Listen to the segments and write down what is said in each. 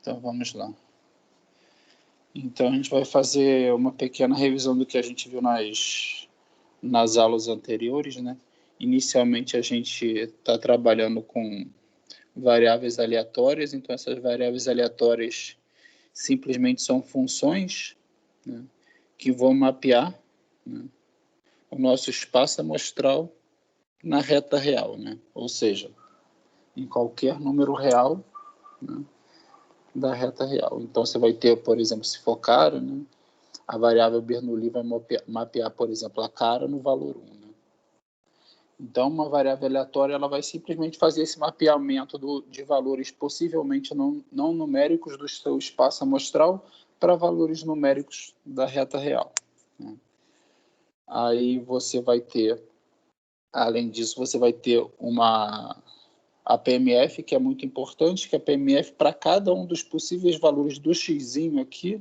Então, vamos lá. Então, a gente vai fazer uma pequena revisão do que a gente viu nas aulas anteriores, né? Inicialmente, a gente está trabalhando com variáveis aleatórias, então essas variáveis aleatórias simplesmente são funções, né, que vão mapear, né, o nosso espaço amostral na reta real, né? Ou seja, em qualquer número real, né, da reta real. Então, você vai ter, por exemplo, se for cara, né, a variável Bernoulli vai mapear, por exemplo, a cara no valor 1. Né? Então, uma variável aleatória ela vai simplesmente fazer esse mapeamento de valores possivelmente não numéricos do seu espaço amostral para valores numéricos da reta real. Né? Aí você vai ter, além disso, você vai ter a PMF, que é muito importante, que a PMF, para cada um dos possíveis valores do xzinho aqui,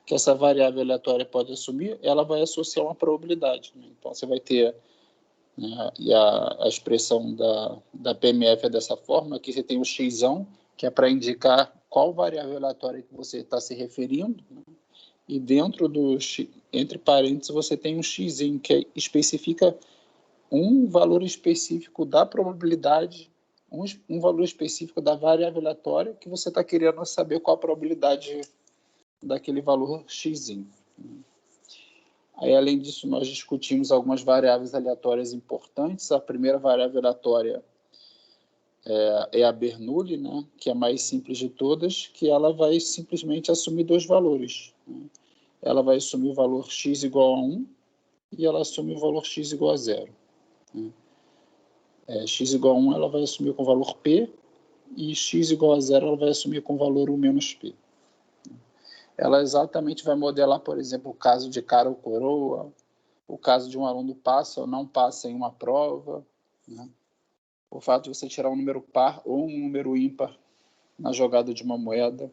que essa variável aleatória pode assumir, ela vai associar uma probabilidade. Né? Então, você vai ter, né, e a expressão da PMF é dessa forma, aqui você tem o xão, que é para indicar qual variável aleatória que você está se referindo, né? E dentro entre parênteses, você tem um xzinho, que especifica um valor específico da probabilidade, um valor específico da variável aleatória que você está querendo saber qual a probabilidade daquele valor xzinho. Aí, além disso, nós discutimos algumas variáveis aleatórias importantes. A primeira variável aleatória é a Bernoulli, né, que é a mais simples de todas, que ela vai simplesmente assumir dois valores. Né? Ela vai assumir o valor x igual a 1 e ela assume o valor x igual a 0. Né? X igual a 1 ela vai assumir com o valor P e x igual a 0 ela vai assumir com o valor 1 menos P. Ela exatamente vai modelar, por exemplo, o caso de cara ou coroa, o caso de um aluno passa ou não passa em uma prova, né? O fato de você tirar um número par ou um número ímpar na jogada de uma moeda.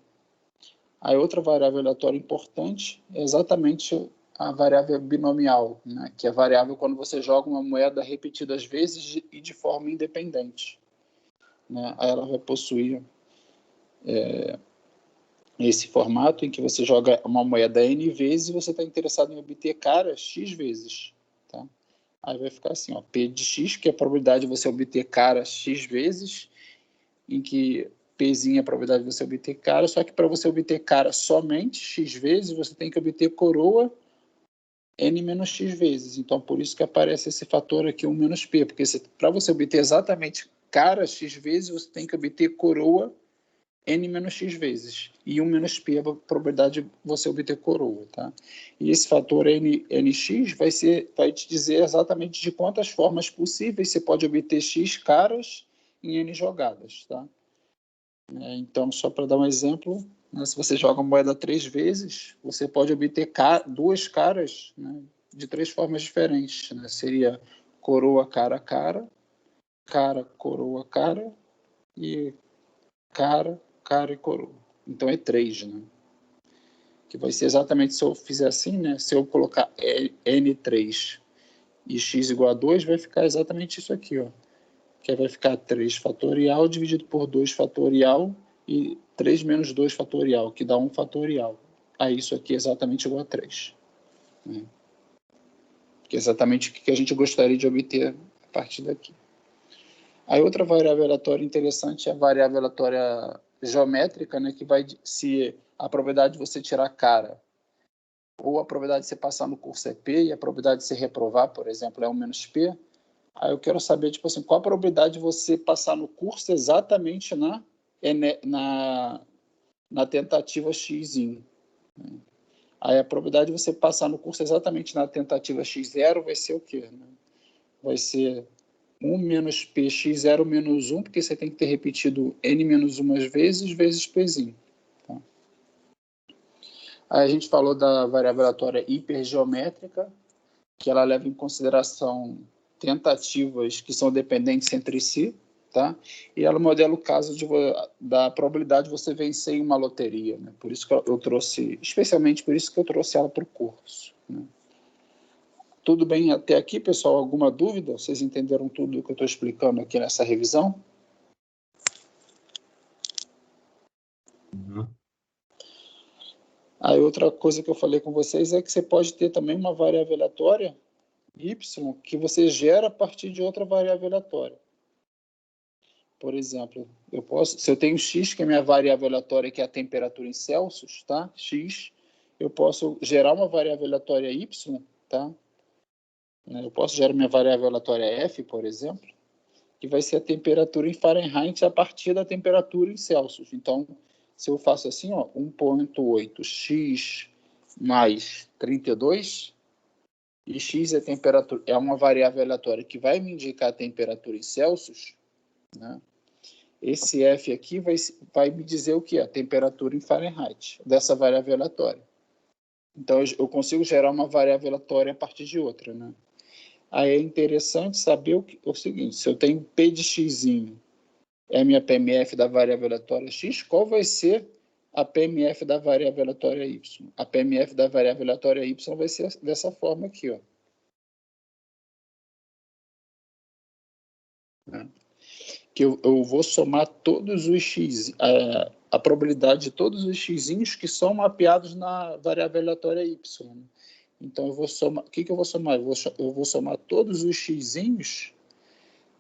A outra variável aleatória importante é exatamente a variável binomial, né? Que é a variável quando você joga uma moeda repetidas vezes e de forma independente. Né? Aí ela vai possuir esse formato em que você joga uma moeda N vezes e você está interessado em obter cara X vezes. Tá? Aí vai ficar assim, ó, P de X, que é a probabilidade de você obter cara X vezes, em que Pzinho é a probabilidade de você obter cara, só que para você obter cara somente X vezes, você tem que obter coroa N menos X vezes. Então, por isso que aparece esse fator aqui, 1 menos P, porque para você obter exatamente cara X vezes, você tem que obter coroa N menos X vezes. E 1 menos P é a probabilidade de você obter coroa. Tá? E esse fator NX vai te dizer exatamente de quantas formas possíveis você pode obter X caras em N jogadas. Tá? Então, só para dar um exemplo, né, se você joga a moeda 3 vezes, você pode obter duas caras, né, de 3 formas diferentes. Né? Seria coroa, cara, coroa, cara e cara e coroa. Então é 3, né? Que vai ser exatamente se eu fizer assim, né? Se eu colocar N3 e x igual a 2, vai ficar exatamente isso aqui, ó. Que vai ficar 3 fatorial dividido por 2 fatorial e 3 menos 2 fatorial, que dá 1 fatorial. Aí isso aqui é exatamente igual a 3. Né? Que é exatamente o que a gente gostaria de obter a partir daqui. Aí outra variável aleatória interessante é a variável aleatória geométrica, né, que vai se a probabilidade de você tirar cara ou a probabilidade de você passar no curso é P e a probabilidade de você reprovar, por exemplo, é 1 menos P. Aí eu quero saber, tipo assim, qual a probabilidade de você passar no curso exatamente na tentativa X. Né? Aí a probabilidade de você passar no curso exatamente na tentativa X0 vai ser o quê? Né? Vai ser 1 menos P, X0 menos 1, porque você tem que ter repetido N menos 1 vezes Pzinho. Tá? Aí a gente falou da variável aleatória hipergeométrica, que ela leva em consideração tentativas que são dependentes entre si, tá? E ela modela o caso da probabilidade de você vencer em uma loteria. Né? Por isso que eu trouxe, especialmente por isso que eu trouxe ela para o curso. Né? Tudo bem até aqui, pessoal? Alguma dúvida? Vocês entenderam tudo o que eu estou explicando aqui nessa revisão? Uhum. Aí outra coisa que eu falei com vocês é que você pode ter também uma variável aleatória, y, que você gera a partir de outra variável aleatória. Por exemplo, se eu tenho x, que é minha variável aleatória, que é a temperatura em Celsius, tá? X, eu posso gerar uma variável aleatória y, tá? Eu posso gerar minha variável aleatória f, por exemplo, que vai ser a temperatura em Fahrenheit a partir da temperatura em Celsius. Então, se eu faço assim, ó, 1,8x mais 32, e x é temperatura, é uma variável aleatória que vai me indicar a temperatura em Celsius, né? Esse f aqui vai me dizer o que? A temperatura em Fahrenheit, dessa variável aleatória. Então, eu consigo gerar uma variável aleatória a partir de outra, né? Aí é interessante saber o seguinte, se eu tenho P de x, é a minha PMF da variável aleatória x, qual vai ser a PMF da variável aleatória y? A PMF da variável aleatória y vai ser dessa forma aqui, ó. Que eu vou somar todos os x, a probabilidade de todos os x'inhos que são mapeados na variável aleatória y. Então, eu vou somar, o que eu vou somar? Eu vou somar todos os x'inhos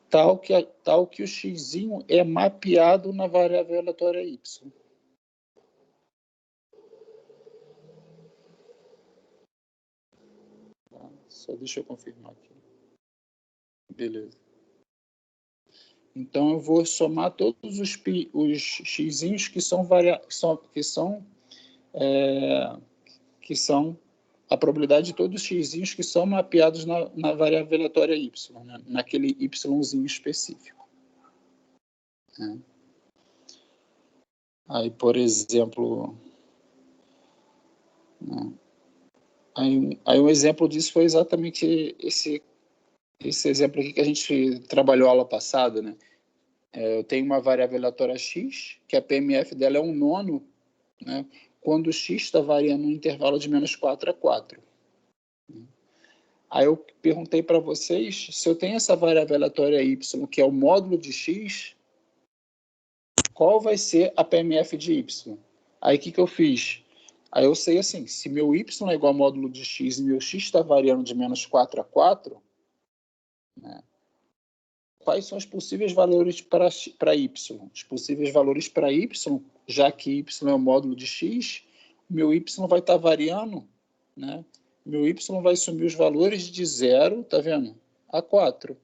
tal que o x'inho é mapeado na variável aleatória y. Tá? Só deixa eu confirmar aqui. Beleza. Então, eu vou somar todos os x'inhos que são a probabilidade de todos os x'inhos que são mapeados na variável aleatória y, né? Naquele yzinho específico. Né? Aí, por exemplo, né? Aí um exemplo disso foi exatamente esse exemplo aqui que a gente trabalhou aula passada, né? Eu tenho uma variável aleatória x, que a PMF dela é 1/9, né? Quando o x está variando no intervalo de -4 a 4. Aí eu perguntei para vocês, se eu tenho essa variável aleatória y, que é o módulo de x, qual vai ser a PMF de y? Aí o que eu fiz? Aí eu sei assim, se meu y é igual ao módulo de x e meu x está variando de -4 a 4, né? Quais são os possíveis valores para y? Os possíveis valores para y, já que y é o módulo de x, meu y vai estar variando, né? Meu y vai assumir os valores de 0, tá vendo? A 4.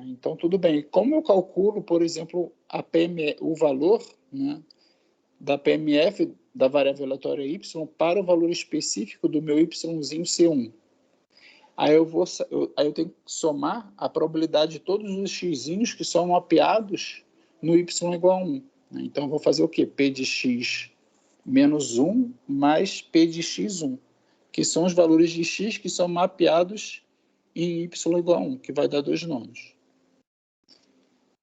Então, tudo bem. Como eu calculo, por exemplo, o valor, né, da PMF da variável aleatória y para o valor específico do meu yzinho ser 1? Aí eu tenho que somar a probabilidade de todos os x'inhos que são mapeados no y igual a 1. Então, eu vou fazer o quê? P de x menos 1 mais P de x1, que são os valores de x que são mapeados em y igual a 1, que vai dar 2 nonos.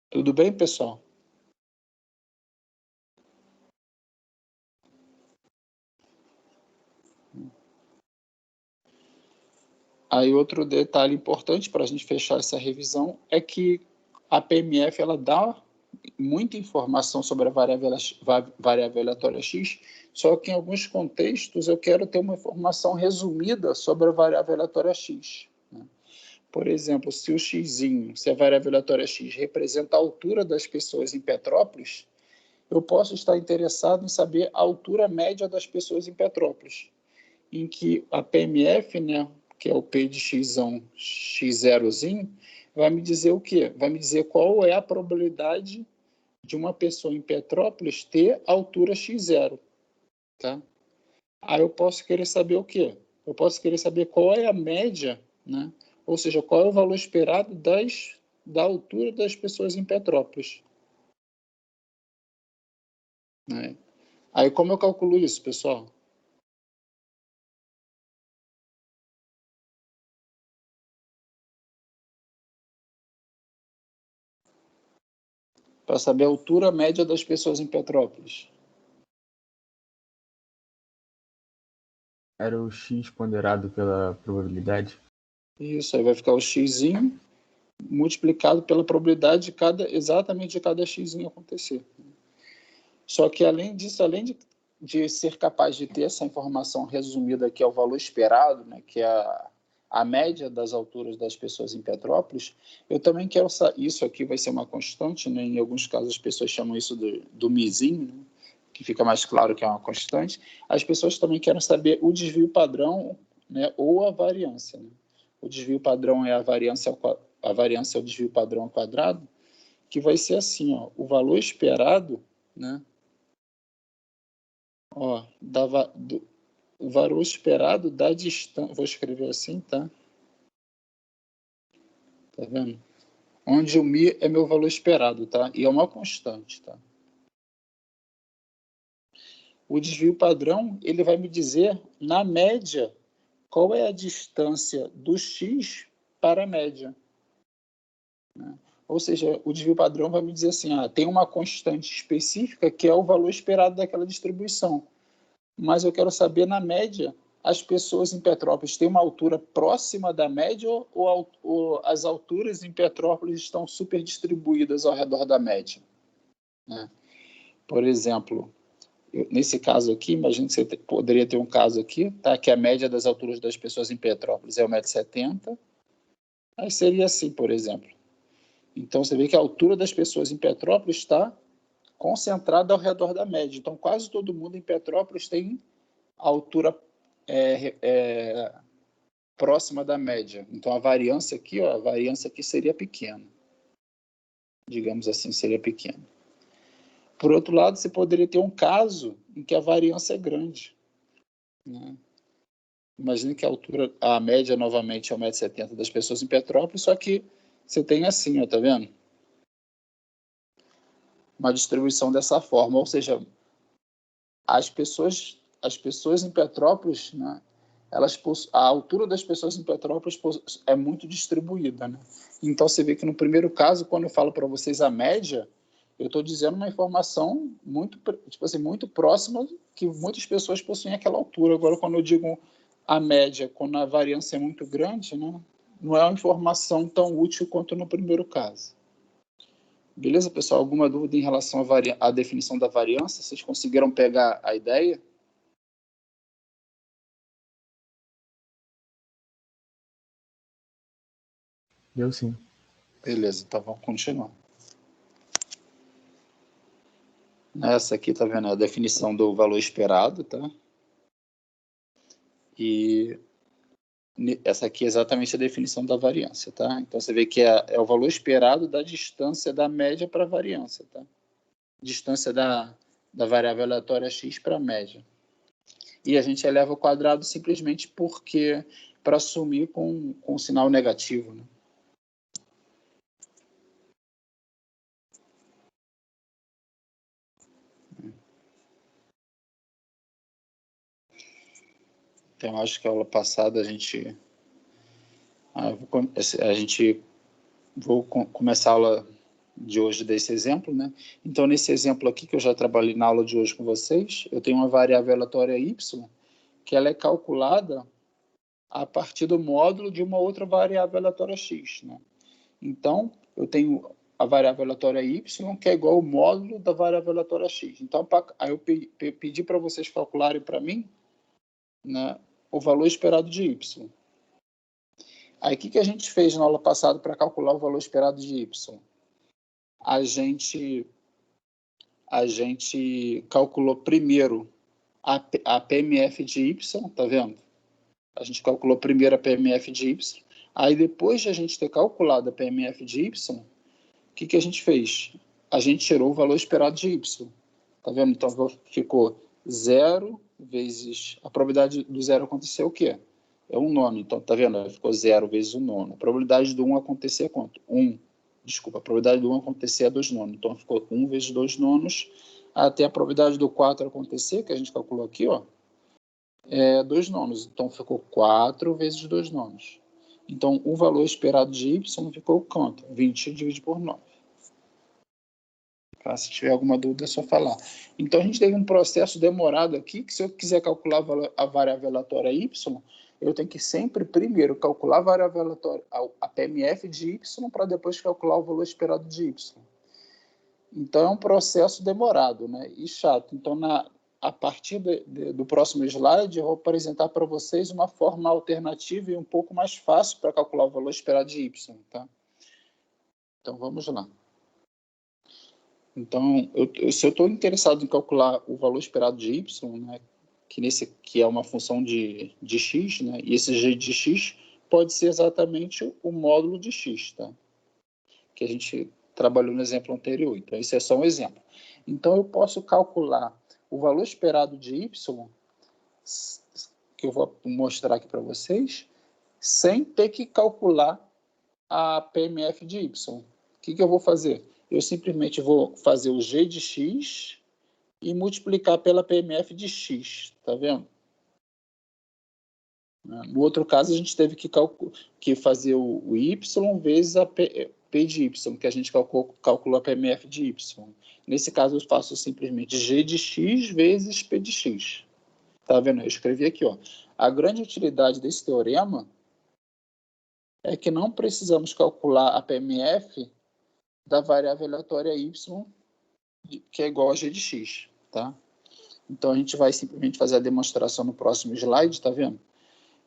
Tudo bem, pessoal? Aí outro detalhe importante para a gente fechar essa revisão é que a PMF ela dá muita informação sobre a variável aleatória x, só que em alguns contextos eu quero ter uma informação resumida sobre a variável aleatória x. Né? Por exemplo, se a variável aleatória x representa a altura das pessoas em Petrópolis, eu posso estar interessado em saber a altura média das pessoas em Petrópolis, em que a PMF, né, que é o P de x0zinho, vai me dizer o quê? Vai me dizer qual é a probabilidade de uma pessoa em Petrópolis ter altura x0. Tá? Aí eu posso querer saber o quê? Eu posso querer saber qual é a média, né? Ou seja, qual é o valor esperado da altura das pessoas em Petrópolis. Né? Aí como eu calculo isso, pessoal? Para saber a altura média das pessoas em Petrópolis. Era o x ponderado pela probabilidade? Isso, aí vai ficar o xzinho multiplicado pela probabilidade exatamente de cada xzinho acontecer. Só que além disso, além de de ser capaz de ter essa informação resumida, que é o valor esperado, né, que é a média das alturas das pessoas em Petrópolis, eu também quero saber, isso aqui vai ser uma constante, né, em alguns casos as pessoas chamam isso do mizinho, né, que fica mais claro que é uma constante. As pessoas também querem saber o desvio padrão, né, ou a variância. Né? O desvio padrão é a variância é o desvio padrão ao quadrado, que vai ser assim, ó, o valor esperado, né, ó, o valor esperado da distância, vou escrever assim, tá? Tá vendo? Onde o mi é meu valor esperado, tá? E é uma constante, tá? O desvio padrão, ele vai me dizer, na média, qual é a distância do x para a média. Né? Ou seja, o desvio padrão vai me dizer assim, tem uma constante específica que é o valor esperado daquela distribuição. Mas eu quero saber, na média, as pessoas em Petrópolis têm uma altura próxima da média ou as alturas em Petrópolis estão super distribuídas ao redor da média? Né? Por exemplo, nesse caso aqui, imagina que você poderia ter um caso aqui, tá? Que a média das alturas das pessoas em Petrópolis é 1,70 m. Aí seria assim, por exemplo. Então, você vê que a altura das pessoas em Petrópolis está concentrada ao redor da média. Então, quase todo mundo em Petrópolis tem a altura próxima da média. Então, a variância aqui seria pequena. Digamos assim, seria pequena. Por outro lado, você poderia ter um caso em que a variância é grande. Né? Imagine que a média, novamente, é 1,70 m das pessoas em Petrópolis, só que você tem assim, ó, tá vendo? Uma distribuição dessa forma, ou seja, as pessoas em Petrópolis, né, a altura das pessoas em Petrópolis é muito distribuída. Né? Então, você vê que no primeiro caso, quando eu falo para vocês a média, eu estou dizendo uma informação muito, tipo assim, muito próxima, que muitas pessoas possuem aquela altura. Agora, quando eu digo a média, quando a variância é muito grande, né, não é uma informação tão útil quanto no primeiro caso. Beleza, pessoal? Alguma dúvida em relação à definição da variância? Vocês conseguiram pegar a ideia? Deu sim. Beleza, então vamos continuar. Essa aqui, tá vendo? É a definição do valor esperado, tá? E essa aqui é exatamente a definição da variância, tá? Então você vê que é o valor esperado da distância da média para a variância, tá? Distância da variável aleatória x para a média. E a gente eleva ao quadrado simplesmente porque para assumir com sinal negativo, né? Então, acho que a aula passada a gente vou começar a aula de hoje desse exemplo, né? Então, nesse exemplo aqui que eu já trabalhei na aula de hoje com vocês, eu tenho uma variável aleatória y, que ela é calculada a partir do módulo de uma outra variável aleatória x, né? Então, eu tenho a variável aleatória y, que é igual ao módulo da variável aleatória x. Então, aí eu pedi para vocês calcularem para mim, né, o valor esperado de y. Aí, o que a gente fez na aula passada para calcular o valor esperado de y? A gente calculou primeiro a PMF de y, tá vendo? A gente calculou primeiro a PMF de y. Aí, depois de a gente ter calculado a PMF de y, o que a gente fez? A gente tirou o valor esperado de y. Tá vendo? Então, ficou 0 vezes... A probabilidade do zero acontecer é o quê? É 1/9. Então, tá vendo? Ficou 0 vezes 1/9. A probabilidade do 1 acontecer é quanto? 1. Desculpa, a probabilidade do 1 acontecer é 2/9. Então, ficou 1 vezes 2/9. Até a probabilidade do 4 acontecer, que a gente calculou aqui, ó, é 2/9. Então, ficou 4 vezes 2/9. Então, o valor esperado de y ficou quanto? 20 dividido por 9. Tá? Se tiver alguma dúvida, é só falar. Então, a gente teve um processo demorado aqui, que se eu quiser calcular a variável aleatória y, eu tenho que sempre, primeiro, calcular a variável aleatória, a PMF de y, para depois calcular o valor esperado de y. Então, é um processo demorado, né? E chato. Então, a partir do próximo slide, eu vou apresentar para vocês uma forma alternativa e um pouco mais fácil para calcular o valor esperado de y. Tá? Então, vamos lá. Então, se eu estou interessado em calcular o valor esperado de y, né, que é uma função de x, né, e esse g de x pode ser exatamente o módulo de x, tá? Que a gente trabalhou no exemplo anterior. Então, esse é só um exemplo. Então, eu posso calcular o valor esperado de y, que eu vou mostrar aqui para vocês, sem ter que calcular a PMF de y. O que eu vou fazer? Eu simplesmente vou fazer o g de x e multiplicar pela PMF de x, tá vendo? No outro caso, a gente teve que fazer o y vezes a P de y, que a gente calculou a PMF de y. Nesse caso, eu faço simplesmente g de x vezes P de x. Tá vendo? Eu escrevi aqui, ó. A grande utilidade desse teorema é que não precisamos calcular a PMF da variável aleatória y, que é igual a g de x, tá? Então, a gente vai simplesmente fazer a demonstração no próximo slide, tá vendo?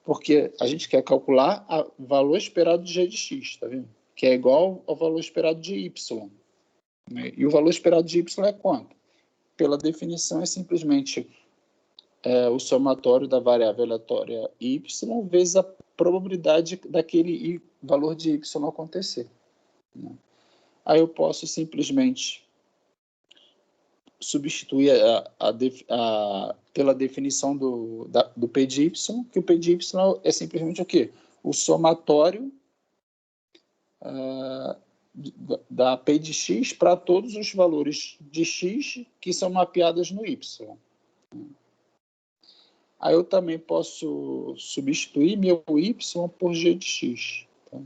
Porque a gente quer calcular o valor esperado de g de x, tá vendo? Que é igual ao valor esperado de y. Né? E o valor esperado de y é quanto? Pela definição, é simplesmente o somatório da variável aleatória y vezes a probabilidade daquele valor de y acontecer. Né? Aí eu posso simplesmente substituir pela definição do P de y, que o P de y é simplesmente o quê? O somatório da P de x para todos os valores de x que são mapeados no y. Aí eu também posso substituir meu y por g de x. Tá?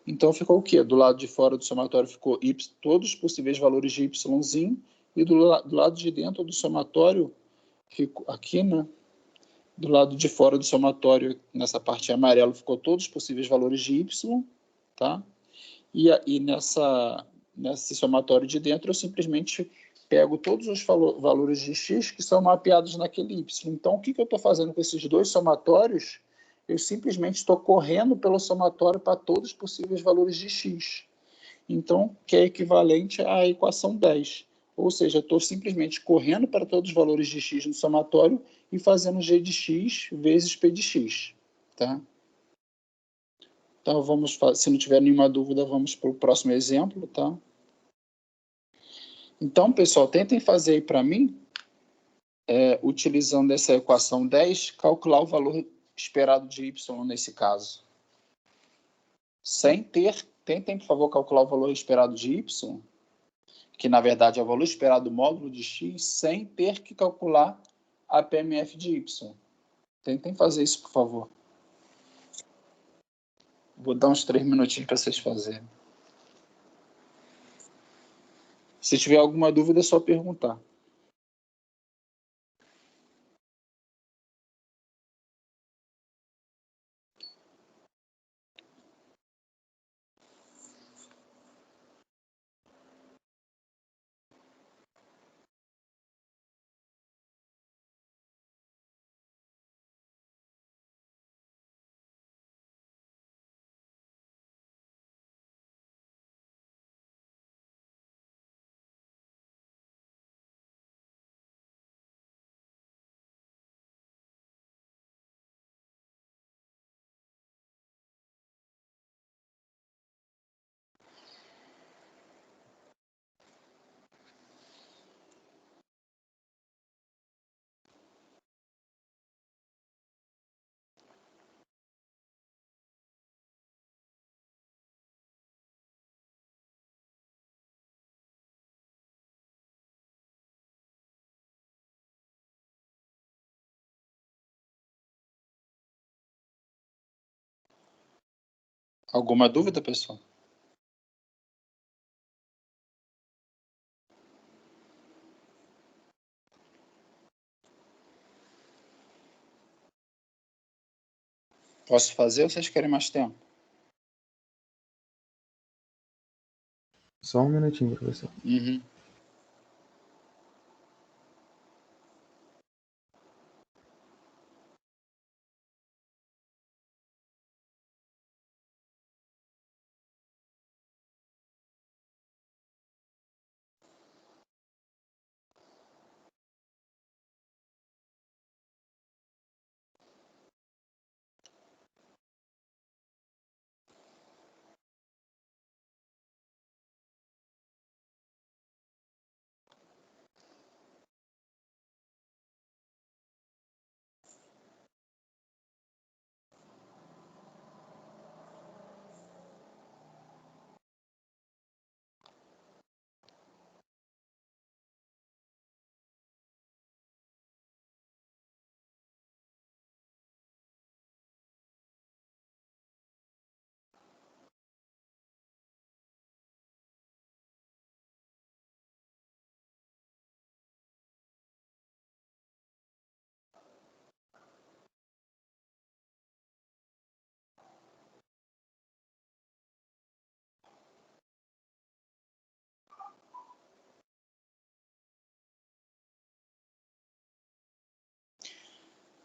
Então ficou o quê? Do lado de fora do somatório ficou todos os possíveis valores de yzinho, e do lado de dentro do somatório, ficou aqui, né? Do lado de fora do somatório, nessa parte amarela, ficou todos os possíveis valores de y, tá? E nesse somatório de dentro, eu simplesmente pego todos os valores de x que são mapeados naquele y. Então, o que eu estou fazendo com esses dois somatórios? Eu simplesmente estou correndo pelo somatório para todos os possíveis valores de x. Então, que é equivalente à equação 10. Ou seja, eu estou simplesmente correndo para todos os valores de x no somatório e fazendo g de x vezes p de x. Tá? Então, se não tiver nenhuma dúvida, vamos para o próximo exemplo. Tá? Então, pessoal, tentem fazer aí para mim, utilizando essa equação 10, calcular o valor esperado de y nesse caso. Tentem, por favor, calcular o valor esperado de y, que na verdade é o valor esperado do módulo de x, sem ter que calcular a PMF de y. Tentem fazer isso, por favor. Vou dar uns 3 minutinhos para vocês fazerem. Se tiver alguma dúvida, é só perguntar. Alguma dúvida, pessoal? Posso fazer ou vocês querem mais tempo? Só um minutinho, professor. Uhum.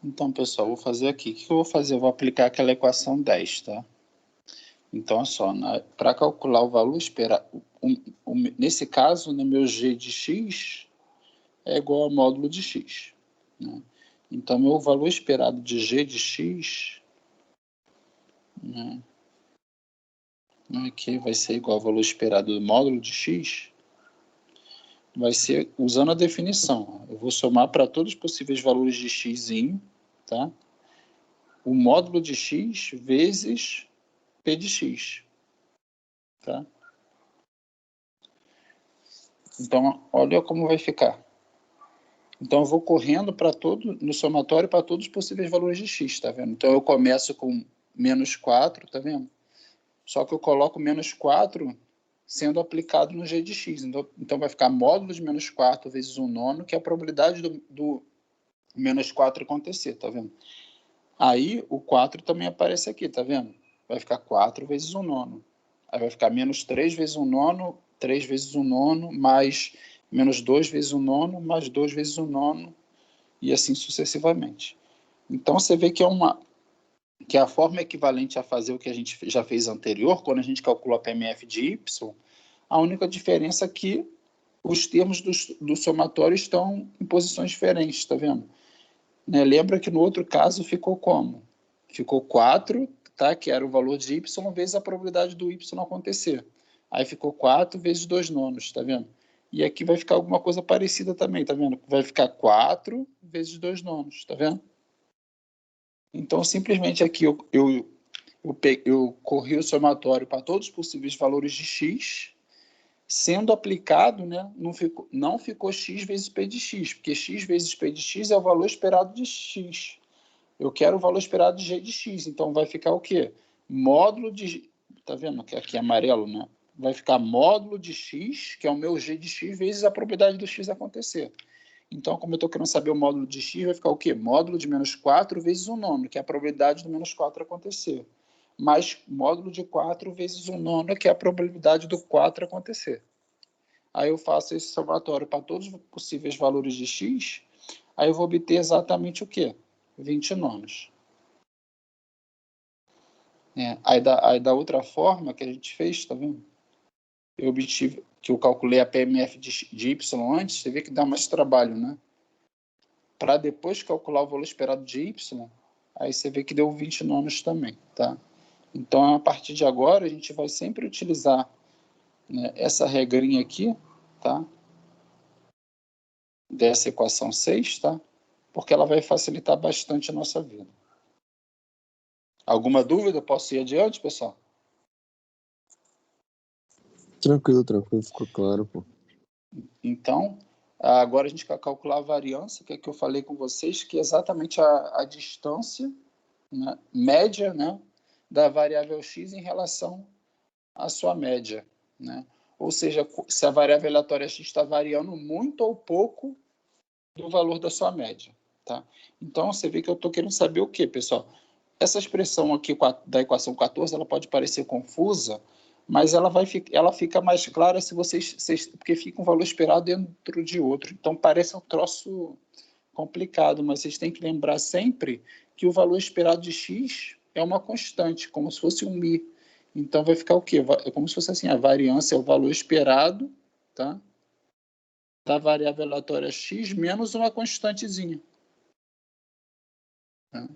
Então, pessoal, vou fazer aqui. O que eu vou fazer? Eu vou aplicar aquela equação 10, tá? Então, olha só, para calcular o valor esperado, nesse caso, né, meu g de x é igual ao módulo de x, né? Então, meu valor esperado de g de x, né, aqui vai ser igual ao valor esperado do módulo de x, vai ser usando a definição. Eu vou somar para todos os possíveis valores de x, tá? O módulo de x vezes p de x, tá? Então, olha como vai ficar. Então, eu vou correndo no somatório para todos os possíveis valores de x, tá vendo? Então, eu começo com menos 4, tá vendo? Só que eu coloco menos 4 sendo aplicado no g de x. Então vai ficar módulo de menos 4 vezes 1/9, que é a probabilidade do menos 4 acontecer, tá vendo? Aí, o 4 também aparece aqui, tá vendo? Vai ficar 4 vezes 1/9. Aí vai ficar menos 3 vezes 1/9, 3 vezes 1/9, mais menos 2 vezes 1/9, mais 2 vezes 1/9, e assim sucessivamente. Então, você vê que que a forma equivalente a fazer o que a gente já fez anterior, quando a gente calculou a PMF de y, a única diferença é que os termos do somatório estão em posições diferentes, tá vendo? Né? Lembra que no outro caso ficou como? Ficou 4, tá? Que era o valor de y vezes a probabilidade do y acontecer. Aí ficou 4 vezes 2/9, tá vendo? E aqui vai ficar alguma coisa parecida também, tá vendo? Vai ficar 4 vezes 2/9, tá vendo? Então, simplesmente aqui eu corri o somatório para todos os possíveis valores de x, sendo aplicado, né, não ficou x vezes p de x, porque x vezes p de x é o valor esperado de x. Eu quero o valor esperado de g de x, então vai ficar o quê? Módulo de... Tá vendo que aqui é amarelo, né? Vai ficar módulo de x, que é o meu g de x, vezes a probabilidade do x acontecer. Então, como eu estou querendo saber o módulo de x, vai ficar o quê? Módulo de menos 4 vezes 1/9, que é a probabilidade do menos 4 acontecer. Mais módulo de 4 vezes 1/9, que é a probabilidade do 4 acontecer. Aí eu faço esse somatório para todos os possíveis valores de x, aí eu vou obter exatamente o quê? 20/9. Aí da outra forma que a gente fez, tá vendo? Eu obtive, que eu calculei a PMF de y antes, você vê que dá mais trabalho, né? Para depois calcular o valor esperado de y, aí você vê que deu 20/9 também, tá? Então, a partir de agora, a gente vai sempre utilizar, né, essa regrinha aqui, tá? Dessa equação 6, tá? Porque ela vai facilitar bastante a nossa vida. Alguma dúvida? Posso ir adiante, pessoal? Tranquilo, ficou claro, pô. Então, agora a gente vai calcular a variância, que é que eu falei com vocês, que é exatamente a distância, né, média, né, da variável x em relação à sua média, né? Ou seja, se a variável aleatória x está variando muito ou pouco do valor da sua média, tá? Então, você vê que eu estou querendo saber o quê, pessoal? Essa expressão aqui da equação 14, ela pode parecer confusa, mas ela fica mais clara se vocês, porque fica um valor esperado dentro de outro. Então, parece um troço complicado, mas vocês têm que lembrar sempre que o valor esperado de x é uma constante, como se fosse um μ. Então, vai ficar o quê? É como se fosse assim, a variância é o valor esperado, tá? Da variável aleatória x menos uma constantezinha. Tá?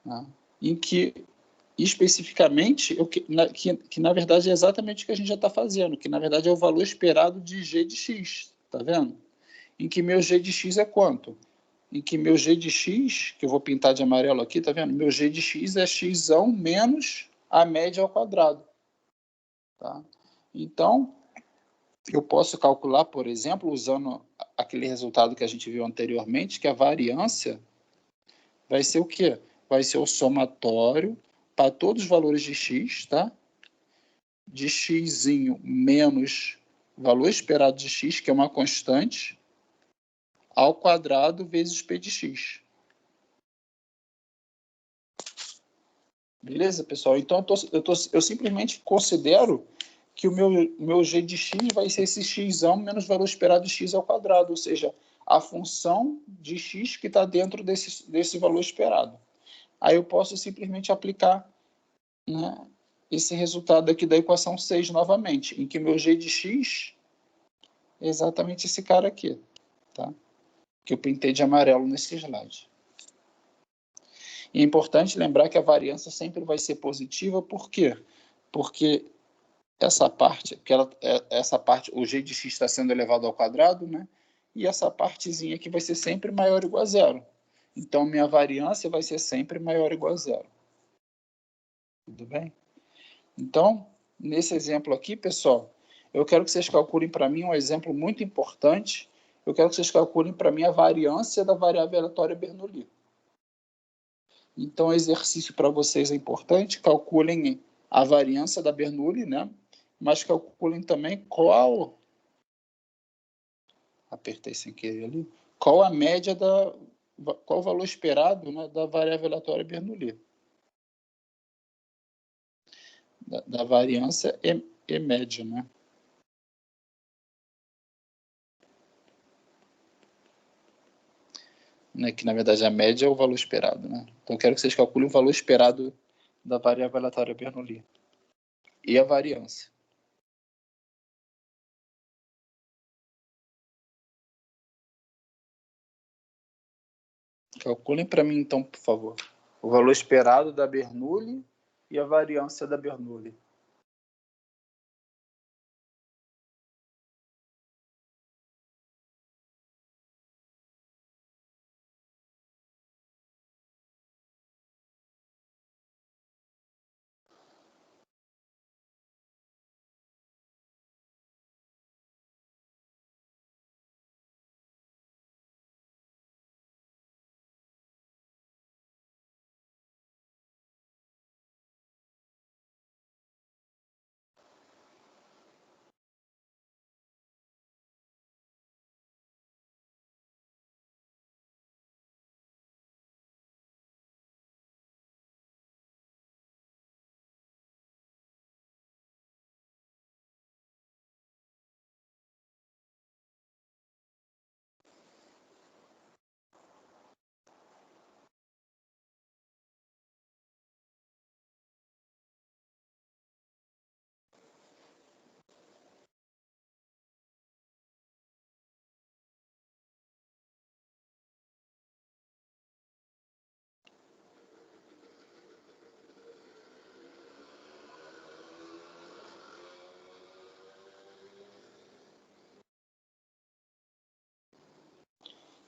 Tá? Em que, especificamente, que na verdade é exatamente o que a gente já está fazendo, que na verdade é o valor esperado de g de x, tá vendo? Em que meu g de x é quanto? Em que meu g de x, que eu vou pintar de amarelo aqui, tá vendo? Meu g de x é x menos a média ao quadrado. Tá? Então, eu posso calcular, por exemplo, usando aquele resultado que a gente viu anteriormente, que a variância vai ser o quê? Vai ser o somatório para todos os valores de x, tá? De x menos o valor esperado de x, que é uma constante, ao quadrado vezes p de x. Beleza, pessoal? Então, eu simplesmente considero que o meu g de x vai ser esse x menos o valor esperado de x ao quadrado, ou seja, a função de x que está dentro desse valor esperado. Aí eu posso simplesmente aplicar, né, esse resultado aqui da equação 6 novamente, em que meu g de x é exatamente esse cara aqui, tá? Que eu pintei de amarelo nesse slide. E é importante lembrar que a variância sempre vai ser positiva, por quê? Porque essa parte, o g de x está sendo elevado ao quadrado, né? E essa partezinha aqui vai ser sempre maior ou igual a zero. Então, minha variância vai ser sempre maior ou igual a zero. Tudo bem? Então, nesse exemplo aqui, pessoal, eu quero que vocês calculem para mim um exemplo muito importante. Eu quero que vocês calculem para mim a variância da variável aleatória Bernoulli. Então, o exercício para vocês é importante. Calculem a variância da Bernoulli, né? Mas calculem também qual... Apertei sem querer ali. Qual a média qual o valor esperado, né, da variável aleatória Bernoulli? Da variância e média, né? Que na verdade a média é o valor esperado, né? Então eu quero que vocês calculem o valor esperado da variável aleatória Bernoulli e a variância. Calculem para mim então, por favor, o valor esperado da Bernoulli e a variância da Bernoulli.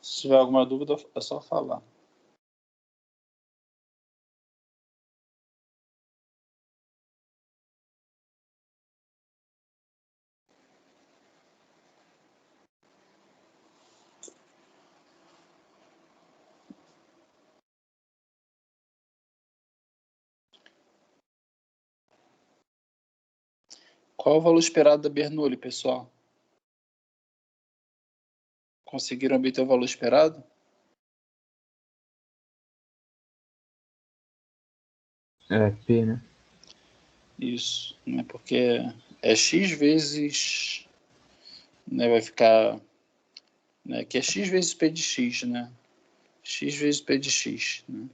Se tiver alguma dúvida, é só falar. Qual o valor esperado da Bernoulli, pessoal? Conseguiram obter o valor esperado? É P, né? Isso, né? Porque é x vezes, né, vai ficar, né, que é x vezes p de x, né? X vezes p de x, né?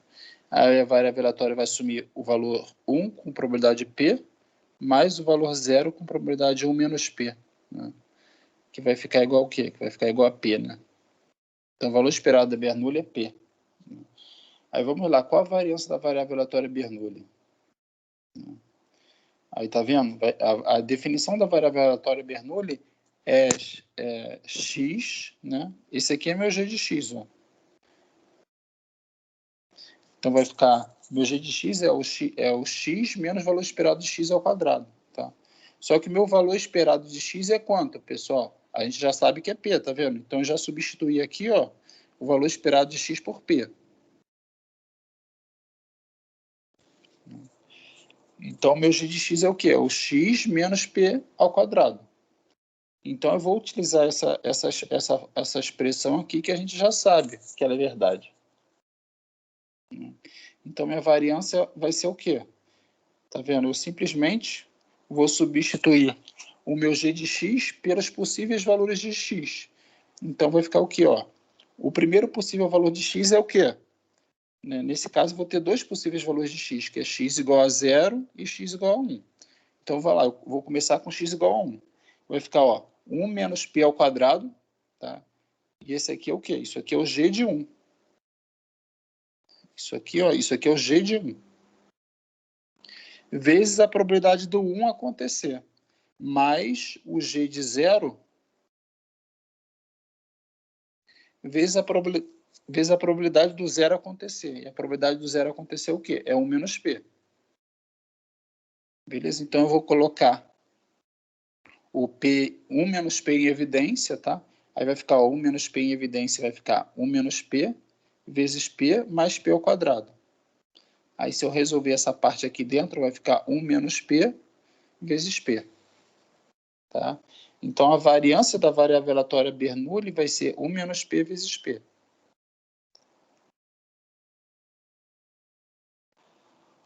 Aí a variável aleatória vai assumir o valor 1 com probabilidade p, mais o valor 0 com probabilidade 1 menos p, né? Que vai ficar igual ao quê? Que vai ficar igual a p, né? Então o valor esperado da Bernoulli é p. Aí vamos lá, qual a variância da variável aleatória Bernoulli? Aí tá vendo? A definição da variável aleatória Bernoulli é x, né? Esse aqui é meu g de x, ó. Então vai ficar, meu g de x é o x menos o valor esperado de x ao quadrado, tá? Só que meu valor esperado de x é quanto, pessoal? A gente já sabe que é p, tá vendo? Então eu já substituí aqui, ó, o valor esperado de x por p. Então, meu g de x é o quê? É o x menos p ao quadrado. Então, eu vou utilizar essa expressão aqui que a gente já sabe que ela é verdade. Então, minha variância vai ser o quê? Tá vendo? Eu simplesmente vou substituir o meu g de x pelos possíveis valores de x. Então, vai ficar o quê? Ó? O primeiro possível valor de x é o quê? Né? Nesse caso, vou ter dois possíveis valores de x, que é x igual a 0 e x igual a 1. Então, vai lá, eu vou começar com x igual a 1. Vai ficar, 1 menos p ao quadrado, tá? E esse aqui é o quê? Isso aqui é o g de 1. Isso aqui é o g de 1. Vezes a probabilidade do 1 acontecer, mais o g de 0, vezes a probabilidade do 0 acontecer. E a probabilidade do 0 acontecer é o quê? É 1 menos p. Beleza? Então, eu vou colocar o P, 1 menos P em evidência, tá? Aí vai ficar 1 menos P em evidência, vai ficar 1 menos P vezes P mais P ao quadrado. Aí, se eu resolver essa parte aqui dentro, vai ficar 1 menos P vezes P. Tá? Então, a variância da variável aleatória Bernoulli vai ser 1 menos P vezes P.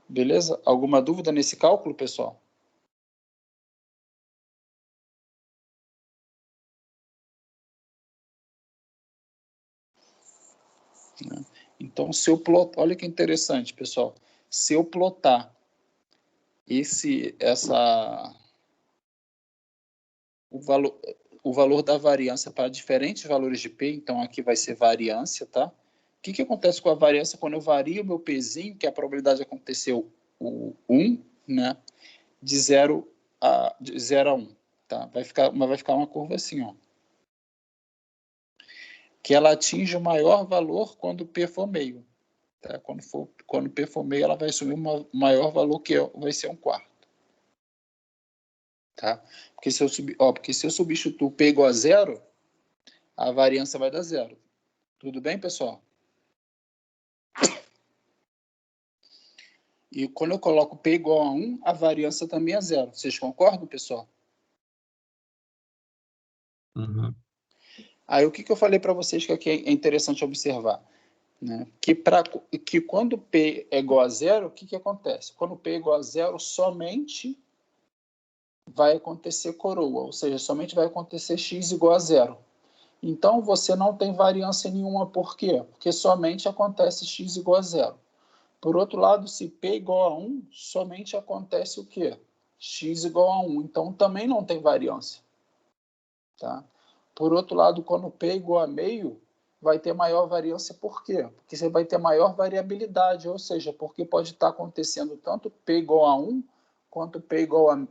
Beleza? Alguma dúvida nesse cálculo, pessoal? Então, se eu plotar, olha que interessante, pessoal. Se eu plotar o valor da variância para diferentes valores de P, então aqui vai ser variância, tá? O que acontece com a variância quando eu vario o meu Pzinho, que é a probabilidade de acontecer o 1, né? De 0 a 1, tá? Vai ficar uma curva assim, ó. Que ela atinge o maior valor quando P for meio. Tá? Quando P for meio, ela vai assumir um maior valor, que vai ser 1/4. Tá? Porque se eu substituo P igual a 0, a variância vai dar 0. Tudo bem, pessoal? E quando eu coloco P igual a 1, a variância também é 0. Vocês concordam, pessoal? Uhum. Aí o que eu falei para vocês que aqui é interessante observar? Né? Que quando P é igual a 0, o que acontece? Quando P é igual a 0, somente vai acontecer coroa, ou seja, somente vai acontecer x igual a 0. Então, você não tem variância nenhuma. Por quê? Porque somente acontece x igual a 0. Por outro lado, se P é igual a 1, somente acontece o quê? X igual a 1. Então, também não tem variância. Tá? Por outro lado, quando P é igual a meio, vai ter maior variância. Por quê? Porque você vai ter maior variabilidade, ou seja, porque pode estar acontecendo tanto P igual a 1, quanto P igual a...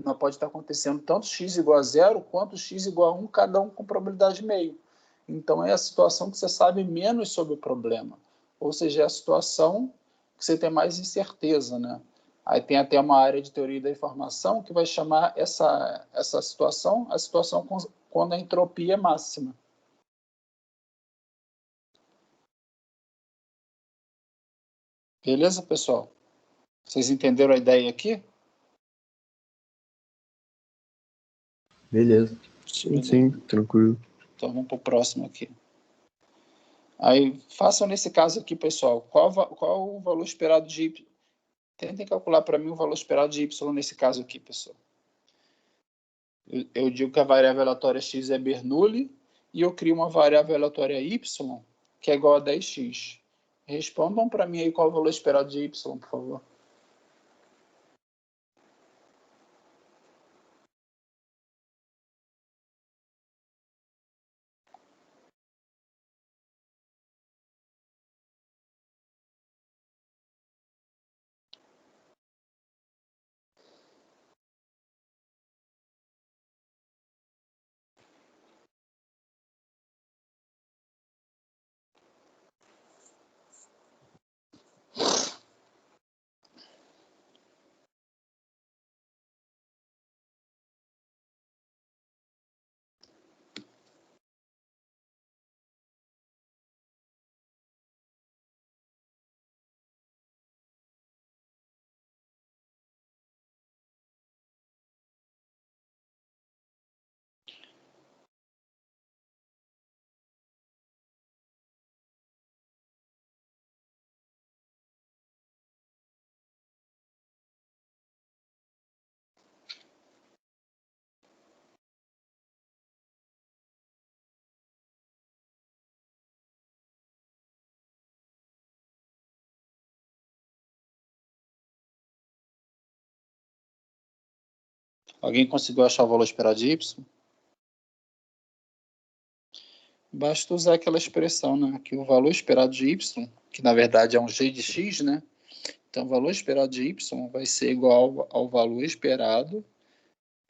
Não pode estar acontecendo tanto x igual a 0, quanto x igual a 1, cada um com probabilidade meio. Então, é a situação que você sabe menos sobre o problema. Ou seja, é a situação que você tem mais incerteza, né? Aí tem até uma área de teoria da informação que vai chamar essa situação a situação quando a entropia é máxima. Beleza, pessoal? Vocês entenderam a ideia aqui? Beleza. Sim, tranquilo. Então vamos para o próximo aqui. Aí façam nesse caso aqui, pessoal, qual o valor esperado de y? Tentem calcular para mim o valor esperado de y nesse caso aqui, pessoal. Eu digo que a variável aleatória x é Bernoulli e eu crio uma variável aleatória y que é igual a 10x. Respondam para mim aí qual o valor esperado de y, por favor. Alguém conseguiu achar o valor esperado de y? Basta usar aquela expressão, né? Que o valor esperado de y, que na verdade é um g de x, né? Então, o valor esperado de y vai ser igual ao valor esperado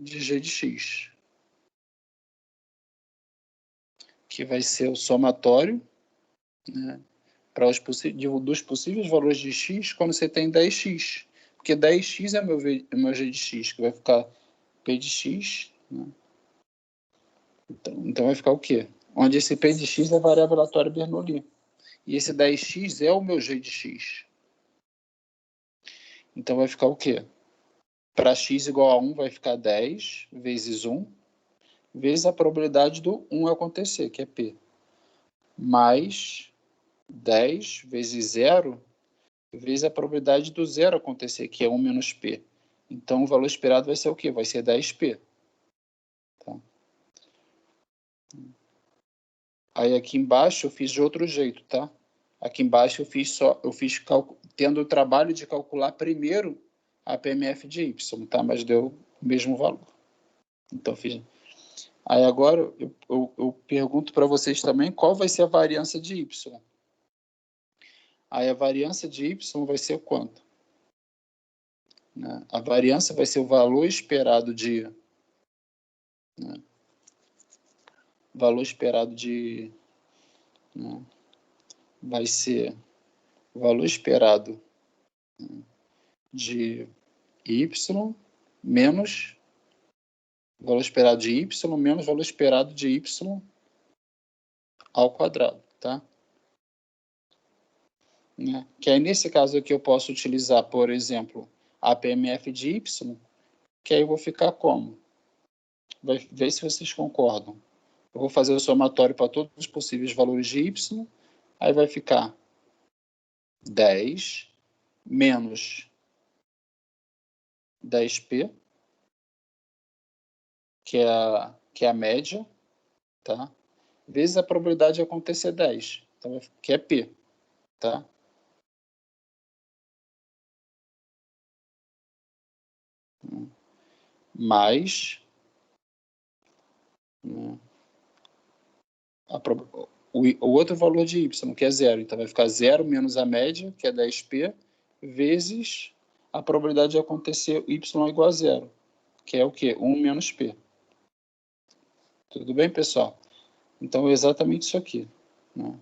de g de x, que vai ser o somatório, né, dos possíveis valores de x quando você tem 10x. Porque 10x é meu g de x, que vai ficar p de x. Né? Então vai ficar o quê? Onde esse p de x é a variável aleatória Bernoulli. E esse 10x é o meu g de x. Então vai ficar o quê? Para x igual a 1 vai ficar 10 vezes 1, vezes a probabilidade do 1 acontecer, que é p. Mais 10 vezes 0, vezes a probabilidade do 0 acontecer, que é 1 menos p. Então o valor esperado vai ser o quê? Vai ser 10p. Tá? Aí aqui embaixo eu fiz de outro jeito, tá? Aqui embaixo eu fiz tendo o trabalho de calcular primeiro a PMF de y, tá? Mas deu o mesmo valor. Então fiz. Aí agora eu pergunto para vocês também qual vai ser a variância de y. Aí a variância de y vai ser quanto? Né? A variância vai ser o valor esperado de... Né? Valor esperado de... Né? Vai ser o valor esperado, né, de y menos o valor esperado de y menos o valor esperado de y ao quadrado, tá? Né? Que aí, nesse caso aqui, eu posso utilizar, por exemplo, a PMF de y, que aí eu vou ficar como? Vai ver se vocês concordam. Eu vou fazer o somatório para todos os possíveis valores de y, aí vai ficar 10 menos 10p, que é a média, tá? Vezes a probabilidade de acontecer 10, então, que é p, tá? Mais, né, o outro valor de y, que é 0. Então, vai ficar 0 menos a média, que é 10p, vezes a probabilidade de acontecer y igual a 0, que é o quê? 1 menos p. Tudo bem, pessoal? Então, é exatamente isso aqui. Né?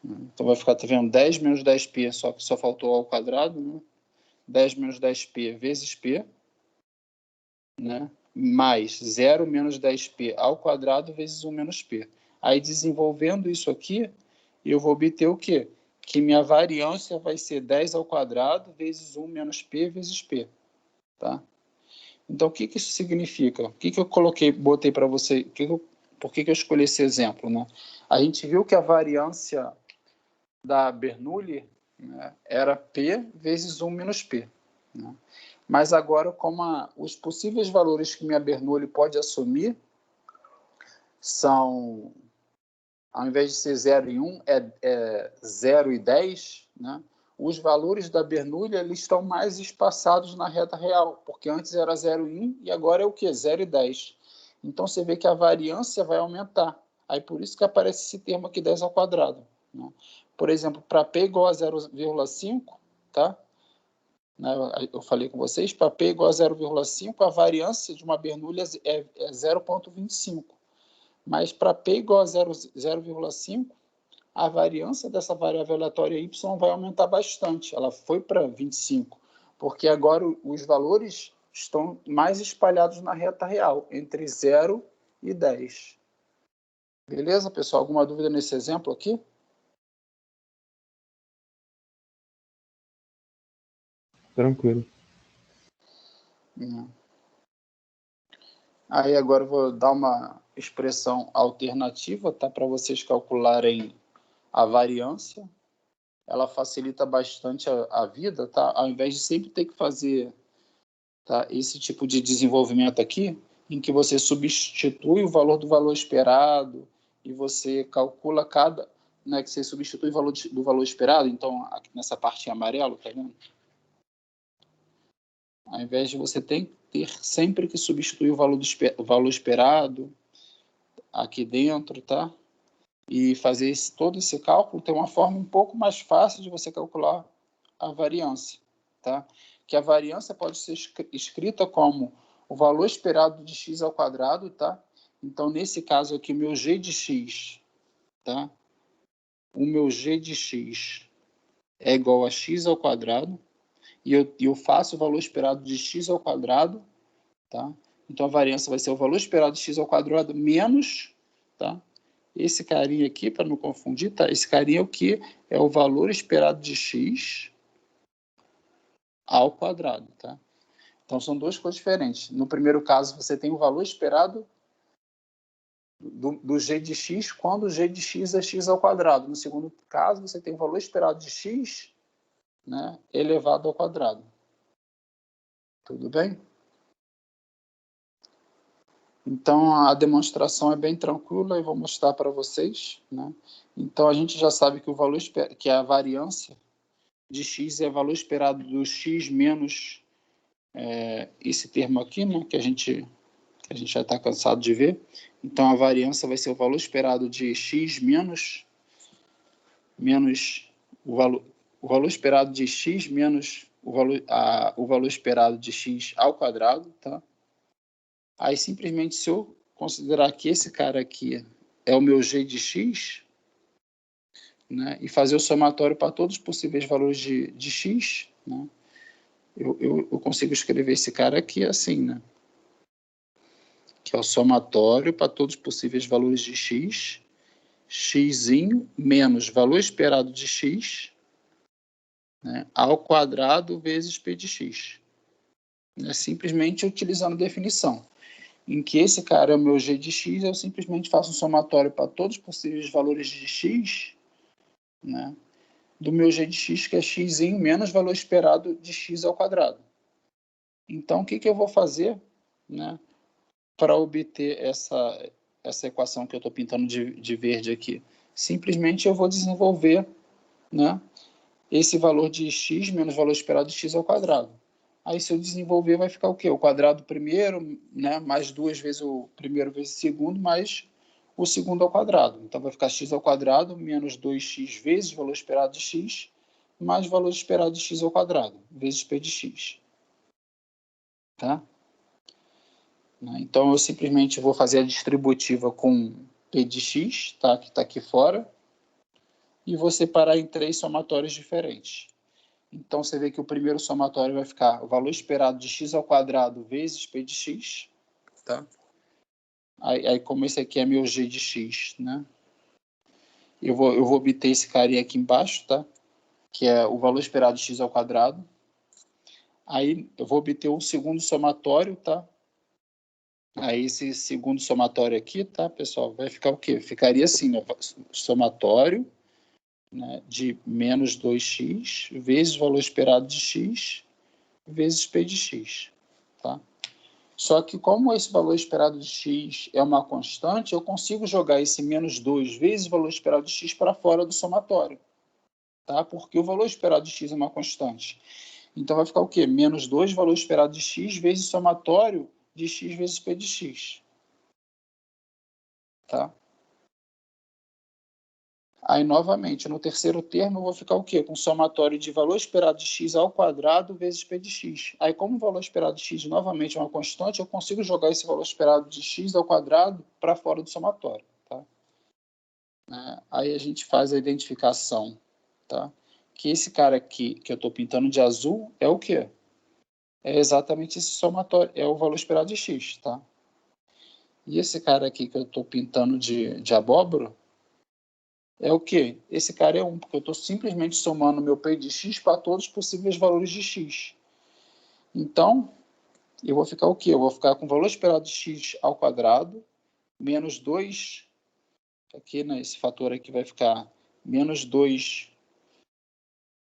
Então, vai ficar, tá vendo? 10 menos 10p, só que só faltou ao quadrado, né? 10 menos 10p vezes p, né? Mais 0 menos 10p ao quadrado vezes 1 menos p. Aí, desenvolvendo isso aqui, eu vou obter o quê? Que minha variância vai ser 10 ao quadrado vezes 1 menos p vezes p. Tá? Então, o que isso significa? O que eu botei para você? Por que eu escolhi esse exemplo? Né? A gente viu que a variância da Bernoulli, né, era p vezes 1 menos p. Né? Mas agora, como os possíveis valores que minha Bernoulli pode assumir são, ao invés de ser 0 e 1, é 0 e 10, né? Os valores da Bernoulli eles estão mais espaçados na reta real, porque antes era 0 e 1 e agora é o quê? 0 e 10. Então, você vê que a variância vai aumentar. Aí, por isso que aparece esse termo aqui, 10 ao quadrado. Né? Por exemplo, para P igual a 0,5, tá? Eu falei com vocês, para P igual a 0,5, a variância de uma Bernoulli é 0,25. Mas para P igual a 0,5, a variância dessa variável aleatória y vai aumentar bastante. Ela foi para 25, porque agora os valores estão mais espalhados na reta real, entre 0 e 10. Beleza, pessoal? Alguma dúvida nesse exemplo aqui? Tranquilo. Aí agora eu vou dar uma expressão alternativa, tá? Para vocês calcularem a variância. Ela facilita bastante a vida, tá? Ao invés de sempre ter que fazer, tá, esse tipo de desenvolvimento aqui, em que você substitui o valor do valor esperado e você calcula né, que você substitui o valor do valor esperado, então aqui nessa parte em amarelo, tá vendo? Ao invés de você ter ter sempre que substituir o valor esperado aqui dentro, tá? E fazer todo esse cálculo, tem uma forma um pouco mais fácil de você calcular a variância, tá? Que a variância pode ser escrita como o valor esperado de x ao quadrado, tá? Então, nesse caso aqui, o meu g de x, tá? O meu g de x é igual a x ao quadrado, e eu faço o valor esperado de x ao quadrado, tá? Então, a variância vai ser o valor esperado de x ao quadrado menos, tá? Esse carinha aqui, para não confundir, tá? Esse carinha é o que? É o valor esperado de x ao quadrado, tá? Então, são duas coisas diferentes. No primeiro caso, você tem o valor esperado do g de x quando o g de x é x ao quadrado. No segundo caso, você tem o valor esperado de x, né, elevado ao quadrado. Tudo bem? Então, a demonstração é bem tranquila e vou mostrar para vocês, né? Então, a gente já sabe que o valor que a variância de x é o valor esperado do x menos esse termo aqui, né, que a gente já está cansado de ver. Então, a variância vai ser o valor esperado de x menos o valor esperado de x menos o valor esperado de x ao quadrado, tá? Aí, simplesmente, se eu considerar que esse cara aqui é o meu g de x, né, e fazer o somatório para todos os possíveis valores de x, né, eu consigo escrever esse cara aqui assim, né, que é o somatório para todos os possíveis valores de x, xzinho menos valor esperado de x, né, ao quadrado vezes p de x. É simplesmente utilizando a definição, em que esse cara é o meu g de x, eu simplesmente faço um somatório para todos os possíveis valores de x, né, do meu g de x, que é xzinho menos valor esperado de x ao quadrado. Então, o que eu vou fazer, né, para obter essa equação que eu estou pintando de verde aqui? Simplesmente eu vou desenvolver, né, esse valor de x menos valor esperado de x ao quadrado. Aí, se eu desenvolver, vai ficar o quê? O quadrado primeiro, né, mais 2 vezes o primeiro vezes o segundo, mais o segundo ao quadrado. Então, vai ficar x ao quadrado menos 2x vezes o valor esperado de x, mais o valor esperado de x ao quadrado, vezes p de x. Tá? Então, eu simplesmente vou fazer a distributiva com p de x, tá? Que está aqui fora, e vou separar em 3 somatórios diferentes. Então, você vê que o primeiro somatório vai ficar o valor esperado de x ao quadrado vezes p de x, tá? Aí como esse aqui é meu g de x, né? Eu vou obter esse carinha aqui embaixo, tá? Que é o valor esperado de x ao quadrado. Aí eu vou obter um segundo somatório, tá? Aí esse segundo somatório aqui, tá, pessoal? Vai ficar o quê? Ficaria assim, né? Somatório, né, de menos 2x vezes o valor esperado de x vezes p de x, tá? Só que como esse valor esperado de x é uma constante, eu consigo jogar esse menos 2 vezes o valor esperado de x para fora do somatório, tá? Porque o valor esperado de x é uma constante. Então vai ficar o quê? Menos 2 valor esperado de x vezes o somatório de x vezes p de x, tá? Aí, novamente, no terceiro termo, eu vou ficar o quê? Com somatório de valor esperado de x ao quadrado vezes p de x. Aí, como o valor esperado de x, novamente, é uma constante, eu consigo jogar esse valor esperado de x ao quadrado para fora do somatório, tá? Aí, a gente faz a identificação, tá? Que esse cara aqui, que eu estou pintando de azul, é o quê? É exatamente esse somatório, é o valor esperado de x, tá? E esse cara aqui, que eu estou pintando de abóbora, é o quê? Esse cara é 1, porque eu estou simplesmente somando meu P de x para todos os possíveis valores de x. Então, eu vou ficar o quê? Eu vou ficar com o valor esperado de x ao quadrado, menos 2, aqui, né, esse fator aqui vai ficar menos 2,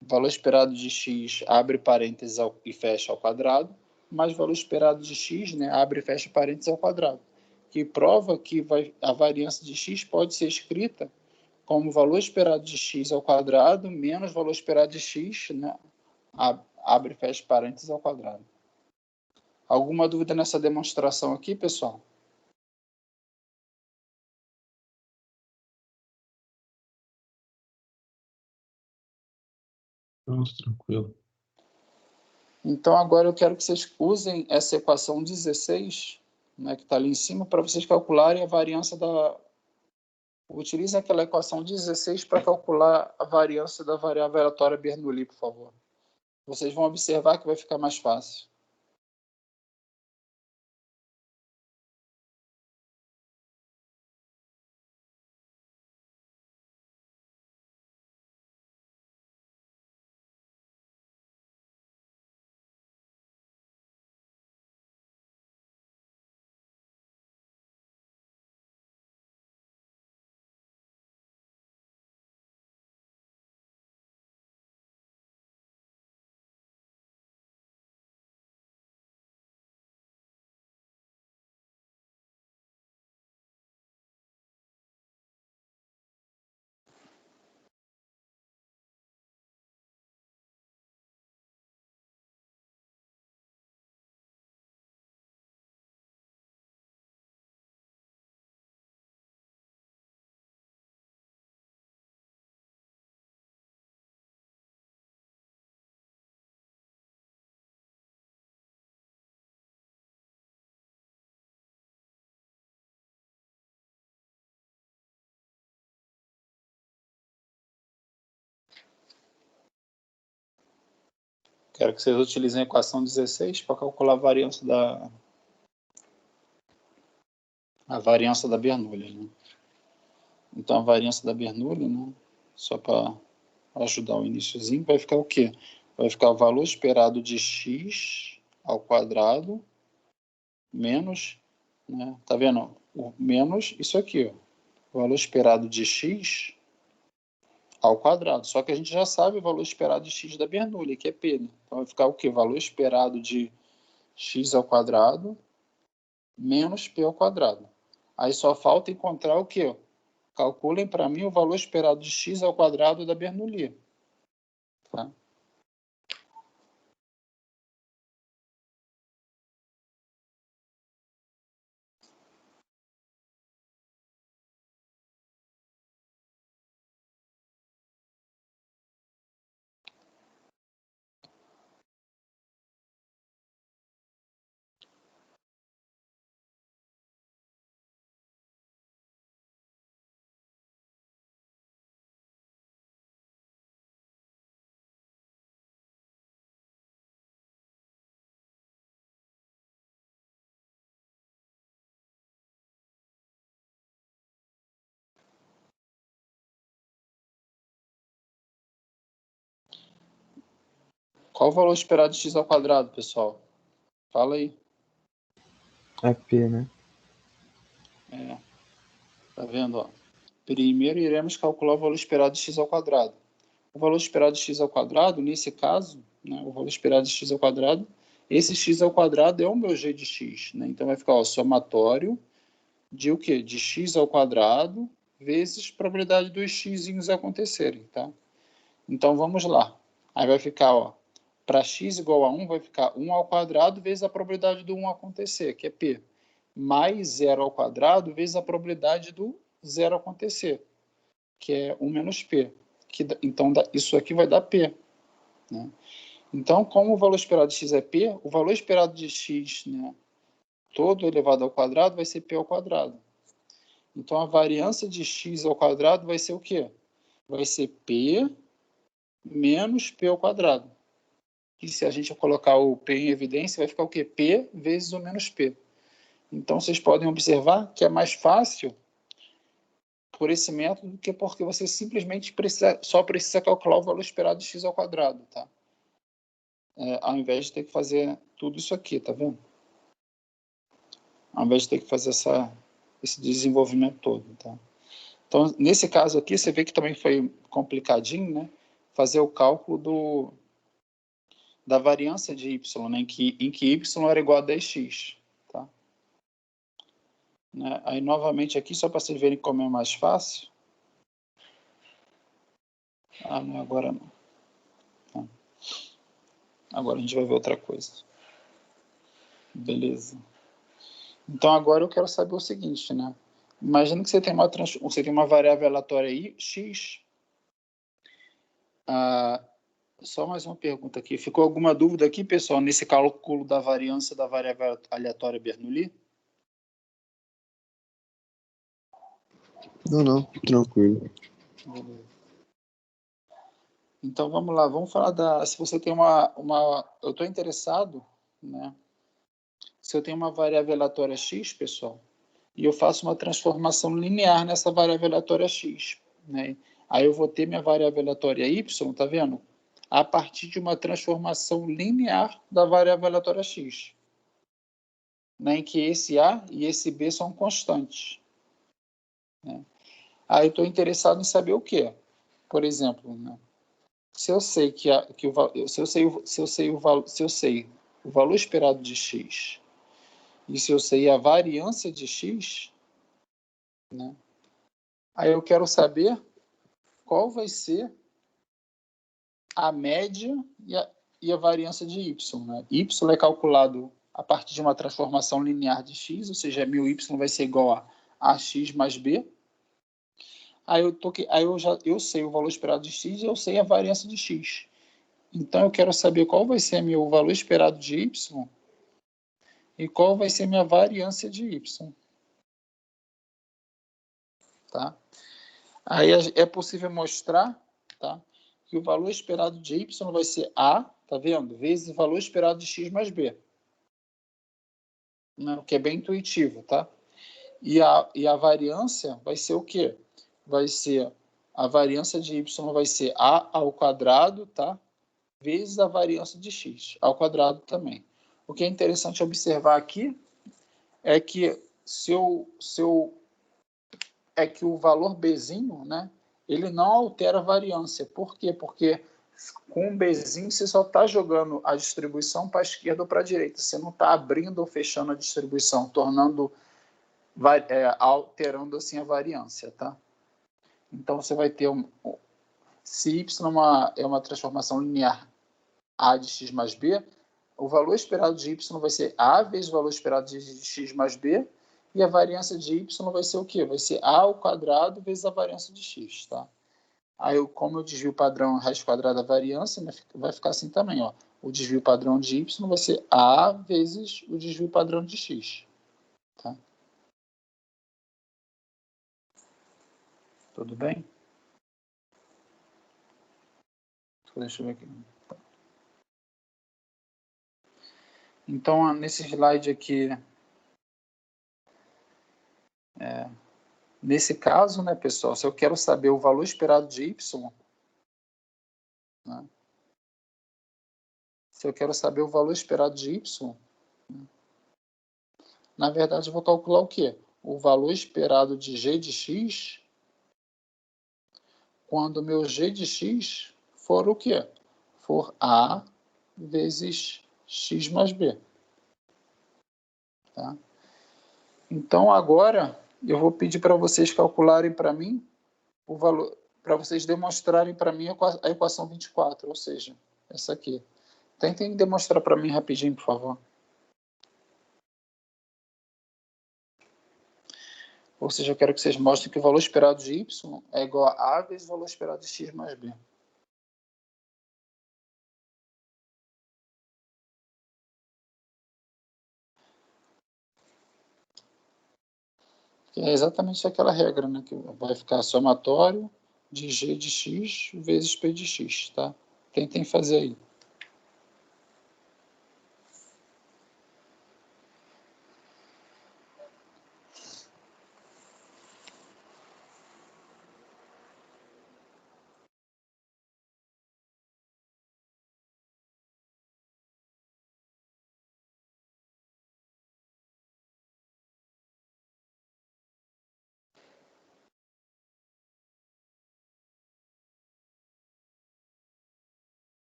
valor esperado de x, abre parênteses e fecha ao quadrado, mais valor esperado de x, né, abre e fecha parênteses ao quadrado, que prova que a variância de x pode ser escrita como valor esperado de x ao quadrado menos valor esperado de x, né, abre e fecha parênteses ao quadrado. Alguma dúvida nessa demonstração aqui, pessoal? Nossa, tranquilo. Então, agora eu quero que vocês usem essa equação 16, né, que está ali em cima, para vocês calcularem a variância da... Utilizem aquela equação 16 para calcular a variância da variável aleatória Bernoulli, por favor. Vocês vão observar que vai ficar mais fácil. Quero que vocês utilizem a equação 16 para calcular a variância da Bernoulli, né? Então, a variância da Bernoulli, né, só para ajudar o iniciozinho, vai ficar o quê? Vai ficar o valor esperado de x ao quadrado menos, né, tá vendo? Menos isso aqui, ó, o valor esperado de x ao quadrado. Só que a gente já sabe o valor esperado de x da Bernoulli, que é p, né? Então, vai ficar o quê? O valor esperado de x ao quadrado menos p ao quadrado. Aí só falta encontrar o quê? Calculem para mim o valor esperado de x ao quadrado da Bernoulli. Tá? Qual o valor esperado de x ao quadrado, pessoal? Fala aí. É P, né? Tá vendo? Ó? Primeiro iremos calcular o valor esperado de x ao quadrado. O valor esperado de x ao quadrado, nesse caso, né, o valor esperado de x ao quadrado, esse x ao quadrado é o meu g de x. Né? Então vai ficar o somatório de o quê? De x ao quadrado vezes probabilidade dos x's acontecerem. Tá? Então vamos lá. Aí vai ficar, ó, para x igual a 1, vai ficar 1 ao quadrado vezes a probabilidade do 1 acontecer, que é p, mais 0 ao quadrado vezes a probabilidade do 0 acontecer, que é 1 menos p. Então, isso aqui vai dar p. Né? Então, como o valor esperado de x é p, o valor esperado de x, né, todo elevado ao quadrado vai ser p ao quadrado. Então, a variância de x ao quadrado vai ser o quê? Vai ser p menos p ao quadrado. E se a gente colocar o p em evidência, vai ficar o quê? P vezes o menos p. Então, vocês podem observar que é mais fácil por esse método do que porque você simplesmente só precisa calcular o valor esperado de x ao quadrado, tá? Ao invés de ter que fazer tudo isso aqui, tá vendo? Ao invés de ter que fazer esse desenvolvimento todo, tá? Então, nesse caso aqui, você vê que também foi complicadinho, né? Fazer o cálculo da variância de y, né? em que y era igual a 10x, tá? Né? Aí, novamente aqui, só para vocês verem como é mais fácil. Ah, não, agora não. Tá. Agora a gente vai ver outra coisa. Beleza. Então, agora eu quero saber o seguinte, né? Imagina que você tem uma variável aleatória aí, x. Só mais uma pergunta aqui. Ficou alguma dúvida aqui, pessoal, nesse cálculo da variância da variável aleatória Bernoulli? Não, tranquilo. Beleza. Então, vamos lá. Vamos falar se você tem eu estou interessado, né? Se eu tenho uma variável aleatória x, pessoal, e eu faço uma transformação linear nessa variável aleatória x, né? Aí eu vou ter minha variável aleatória y, tá vendo? A partir de uma transformação linear da variável aleatória x, né? Em que esse a e esse b são constantes, né? Aí eu estou interessado em saber o quê? Por exemplo, né? Se eu sei o valor esperado de x e se eu sei a variância de x, né? Aí eu quero saber qual vai ser a média e a variância de y, né? Y é calculado a partir de uma transformação linear de x, ou seja, meu y vai ser igual a x mais b. Aí eu sei o valor esperado de x e eu sei a variância de x. Então eu quero saber qual vai ser meu valor esperado de y e qual vai ser minha variância de y, tá? Aí é possível mostrar, tá, que o valor esperado de y vai ser a, tá vendo? Vezes o valor esperado de x mais b, né? O que é bem intuitivo, tá? E a variância vai ser o quê? Vai ser a variância de y vai ser a ao quadrado, tá? Vezes a variância de x ao quadrado também. O que é interessante observar aqui é que é que o valor Bzinho, né, ele não altera a variância. Por quê? Porque com o Bzinho você só está jogando a distribuição para a esquerda ou para a direita. Você não está abrindo ou fechando a distribuição, alterando assim a variância, tá? Então você vai ter se y é uma transformação linear a de x mais b, o valor esperado de y vai ser a vezes o valor esperado de x mais b, e a variância de y vai ser o quê? Vai ser a ao quadrado vezes a variância de x, tá? Aí, como o desvio padrão é raiz quadrada da variância, vai ficar assim também, ó. O desvio padrão de y vai ser a vezes o desvio padrão de x, tá? Tudo bem? Deixa eu ver aqui. Então, nesse slide aqui, nesse caso, né, pessoal, se eu quero saber o valor esperado de y, né, se eu quero saber o valor esperado de y, né, na verdade, eu vou calcular o quê? O valor esperado de g de x quando o meu g de x for o quê? For a vezes x mais b. Tá? Então, agora, eu vou pedir para vocês calcularem para mim o valor, para vocês demonstrarem para mim a equação 24, ou seja, essa aqui. Tentem demonstrar para mim rapidinho, por favor. Ou seja, eu quero que vocês mostrem que o valor esperado de y é igual a vezes o valor esperado de x mais b. Que é exatamente aquela regra, né? Que vai ficar somatório de g de x vezes p de x, tá? Tentem fazer aí.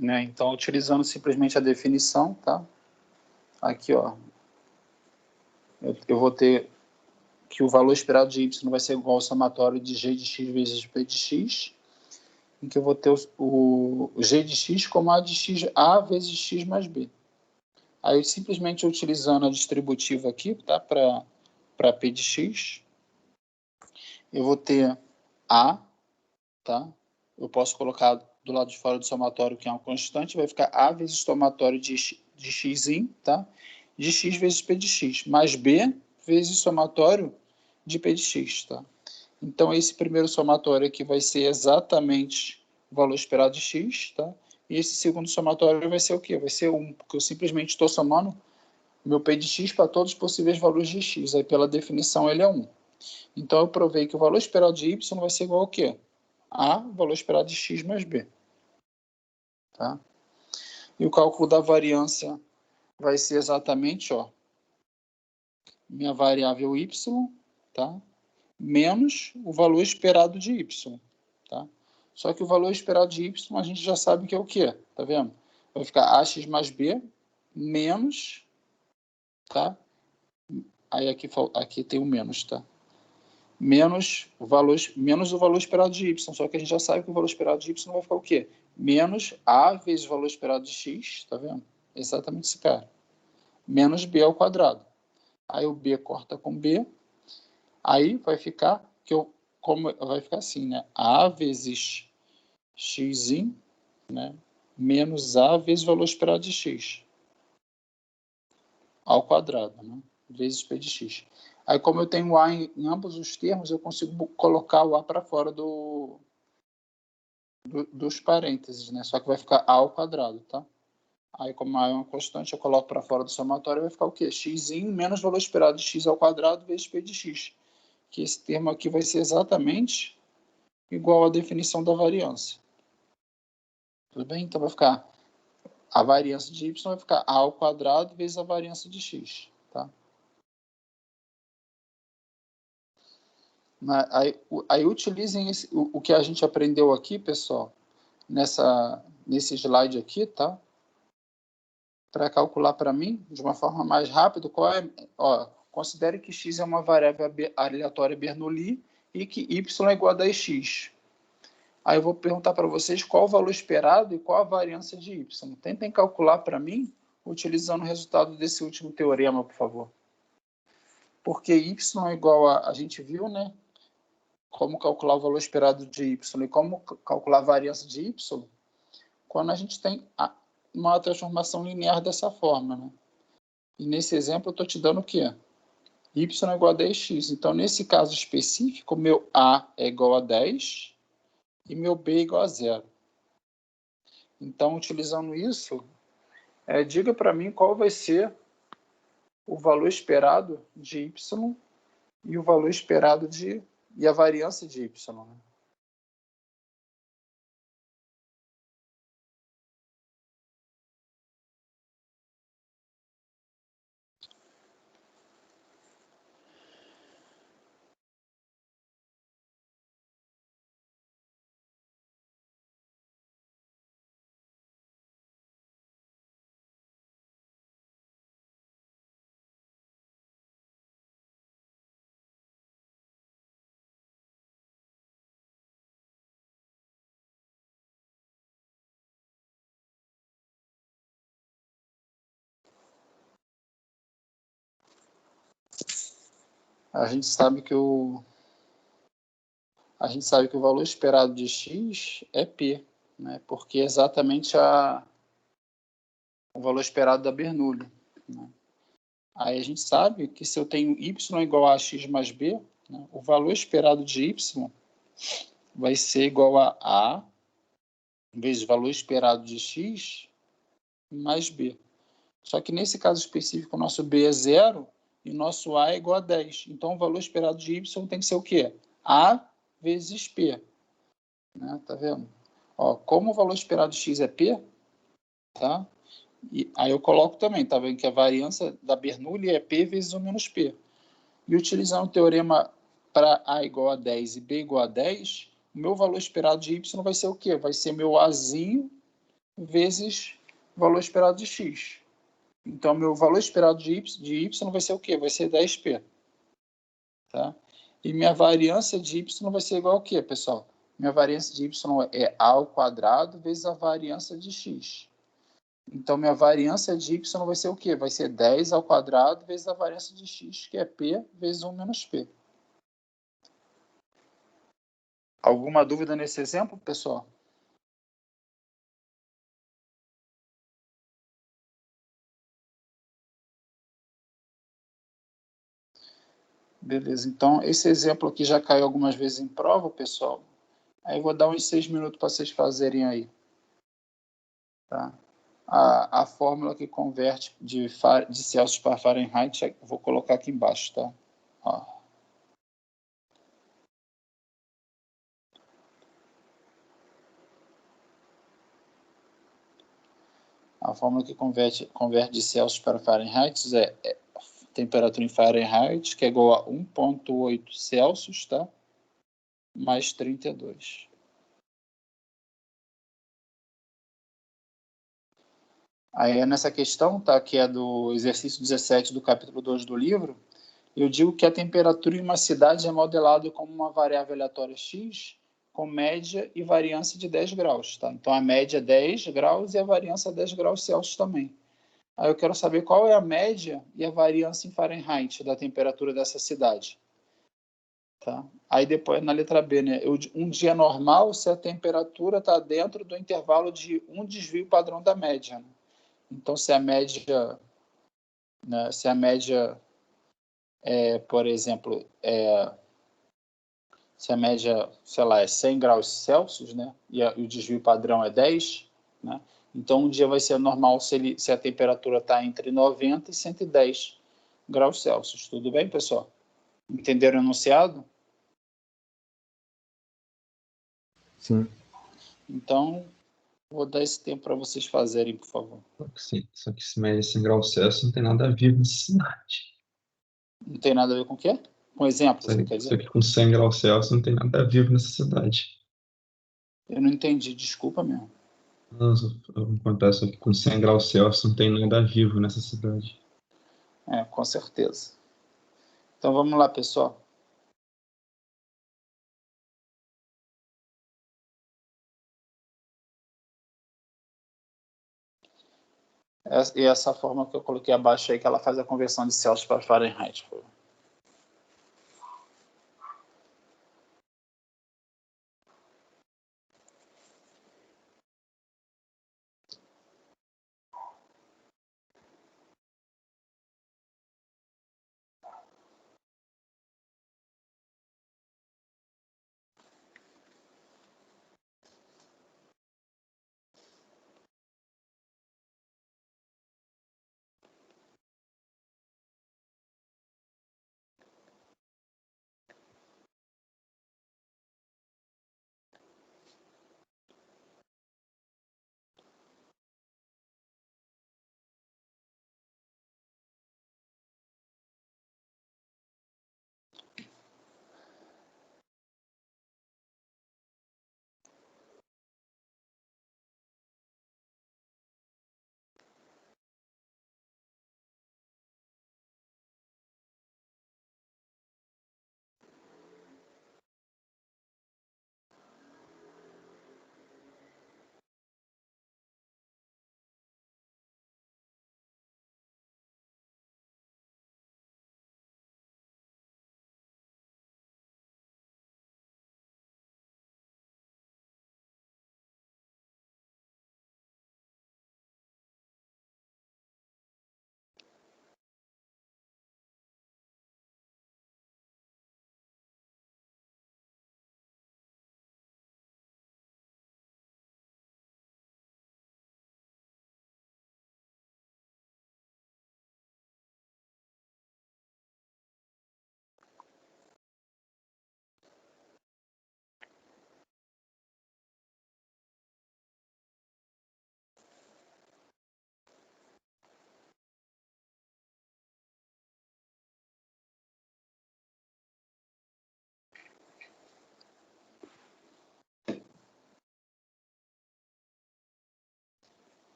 né? Então, utilizando simplesmente a definição, tá? Aqui, ó, eu vou ter que o valor esperado de y vai ser igual ao somatório de g de x vezes p de x, em que eu vou ter o g de x como a de x, a vezes x mais b. Aí, simplesmente utilizando a distributiva aqui, tá? Para p de x, eu vou ter a, tá? Eu posso colocar do lado de fora do somatório, que é uma constante, vai ficar a vezes somatório de x, tá? De x vezes p de x, mais b vezes somatório de p de x, tá? Então, esse primeiro somatório aqui vai ser exatamente o valor esperado de x, tá? E esse segundo somatório vai ser o quê? Vai ser 1, porque eu simplesmente estou somando meu p de x para todos os possíveis valores de x. Aí, pela definição, ele é 1. Então, eu provei que o valor esperado de y vai ser igual ao quê? A, o valor esperado de x mais b. Tá? E o cálculo da variância vai ser exatamente, ó, minha variável y, tá? Menos o valor esperado de y, tá? Só que o valor esperado de y a gente já sabe que é o quê? Tá vendo? Vai ficar ax mais b menos, tá? Aí aqui tem o menos, tá? Menos o valor esperado de y. Só que a gente já sabe que o valor esperado de y vai ficar o quê? Menos a vezes o valor esperado de x, tá vendo? Exatamente esse cara. Menos b ao quadrado. Aí o b corta com b. Aí vai ficar vai ficar assim, né? A vezes x, né? Menos a vezes o valor esperado de x ao quadrado, né? Vezes p de x. Aí, como eu tenho a em ambos os termos, eu consigo colocar o a para fora dos parênteses, né? Só que vai ficar a ao quadrado, tá? Aí, como a é uma constante, eu coloco para fora do somatório, vai ficar o quê? X menos o valor esperado de x ao quadrado vezes p de x. Que esse termo aqui vai ser exatamente igual à definição da variância. Tudo bem? Então, vai ficar a variância de y vai ficar a ao quadrado vezes a variância de x, tá? Aí utilizem o que a gente aprendeu aqui, pessoal, nesse slide aqui, tá? Para calcular para mim, de uma forma mais rápida, considere que x é uma variável aleatória Bernoulli e que y é igual a 10x. Aí eu vou perguntar para vocês qual o valor esperado e qual a variância de y. Tentem calcular para mim, utilizando o resultado desse último teorema, por favor. Porque y é igual a gente viu, né? Como calcular o valor esperado de y e como calcular a variância de y, quando a gente tem uma transformação linear dessa forma, né? E nesse exemplo eu estou te dando o quê? Y é igual a 10x. Então, nesse caso específico, meu A é igual a 10 e meu B é igual a 0. Então, utilizando isso, diga para mim qual vai ser o valor esperado de y e o valor esperado e a variância de y. Né? A gente sabe que o valor esperado de x é p, né? Porque é exatamente o valor esperado da Bernoulli. Né? Aí a gente sabe que se eu tenho y igual a x mais b, né, o valor esperado de y vai ser igual a vezes o valor esperado de x mais b. Só que nesse caso específico, o nosso b é 0 e o nosso a é igual a 10. Então, o valor esperado de y tem que ser o quê? A vezes p. Né? Tá vendo? Ó, como o valor esperado de x é p, tá? E aí eu coloco também, tá vendo que a variância da Bernoulli é p vezes 1 menos p. E utilizando o teorema para a igual a 10 e b igual a 10, o meu valor esperado de y vai ser o quê? Vai ser meu azinho vezes o valor esperado de x. Então, meu valor esperado de y vai ser o quê? Vai ser 10p. Tá? E minha variância de y vai ser igual ao quê, pessoal? Minha variância de y é a ao quadrado vezes a variância de x. Então, minha variância de y vai ser o quê? Vai ser 10 ao quadrado vezes a variância de x, que é p vezes 1 menos p. Alguma dúvida nesse exemplo, pessoal? Beleza, então esse exemplo aqui já caiu algumas vezes em prova, pessoal. Aí eu vou dar uns 6 minutos para vocês fazerem aí. Tá? A fórmula que converte de Celsius para Fahrenheit, vou colocar aqui embaixo, tá? Ó. A fórmula que converte de Celsius para Fahrenheit é temperatura em Fahrenheit, que é igual a 1,8 Celsius, tá? Mais 32. Aí nessa questão, tá, que é do exercício 17 do capítulo 2 do livro, eu digo que a temperatura em uma cidade é modelada como uma variável aleatória x, com média e variância de 10 graus. Tá? Então, a média é 10 graus e a variância é 10 graus Celsius também. Aí eu quero saber qual é a média e a variância em Fahrenheit da temperatura dessa cidade. Tá? Aí depois, na letra B, né? Um dia normal, se a temperatura está dentro do intervalo de um desvio padrão da média. Né? Então, se a média, né, por exemplo, se a média, sei lá, é 100 graus Celsius, né, e o desvio padrão é 10, né, então um dia vai ser normal se a temperatura está entre 90 e 110 graus Celsius. Tudo bem, pessoal? Entenderam o enunciado? Sim. Então, vou dar esse tempo para vocês fazerem, por favor. Só que se mede 100 graus Celsius não tem nada a ver nessa cidade. Não tem nada a ver com o quê? Com exemplo, você quer Só dizer? que com 100 graus Celsius não tem nada a ver nessa cidade. Eu não entendi, desculpa mesmo. Acontece que com 100 graus Celsius não tem nada vivo nessa cidade. Com certeza. Então, vamos lá, pessoal. E essa forma que eu coloquei abaixo aí, que ela faz a conversão de Celsius para Fahrenheit.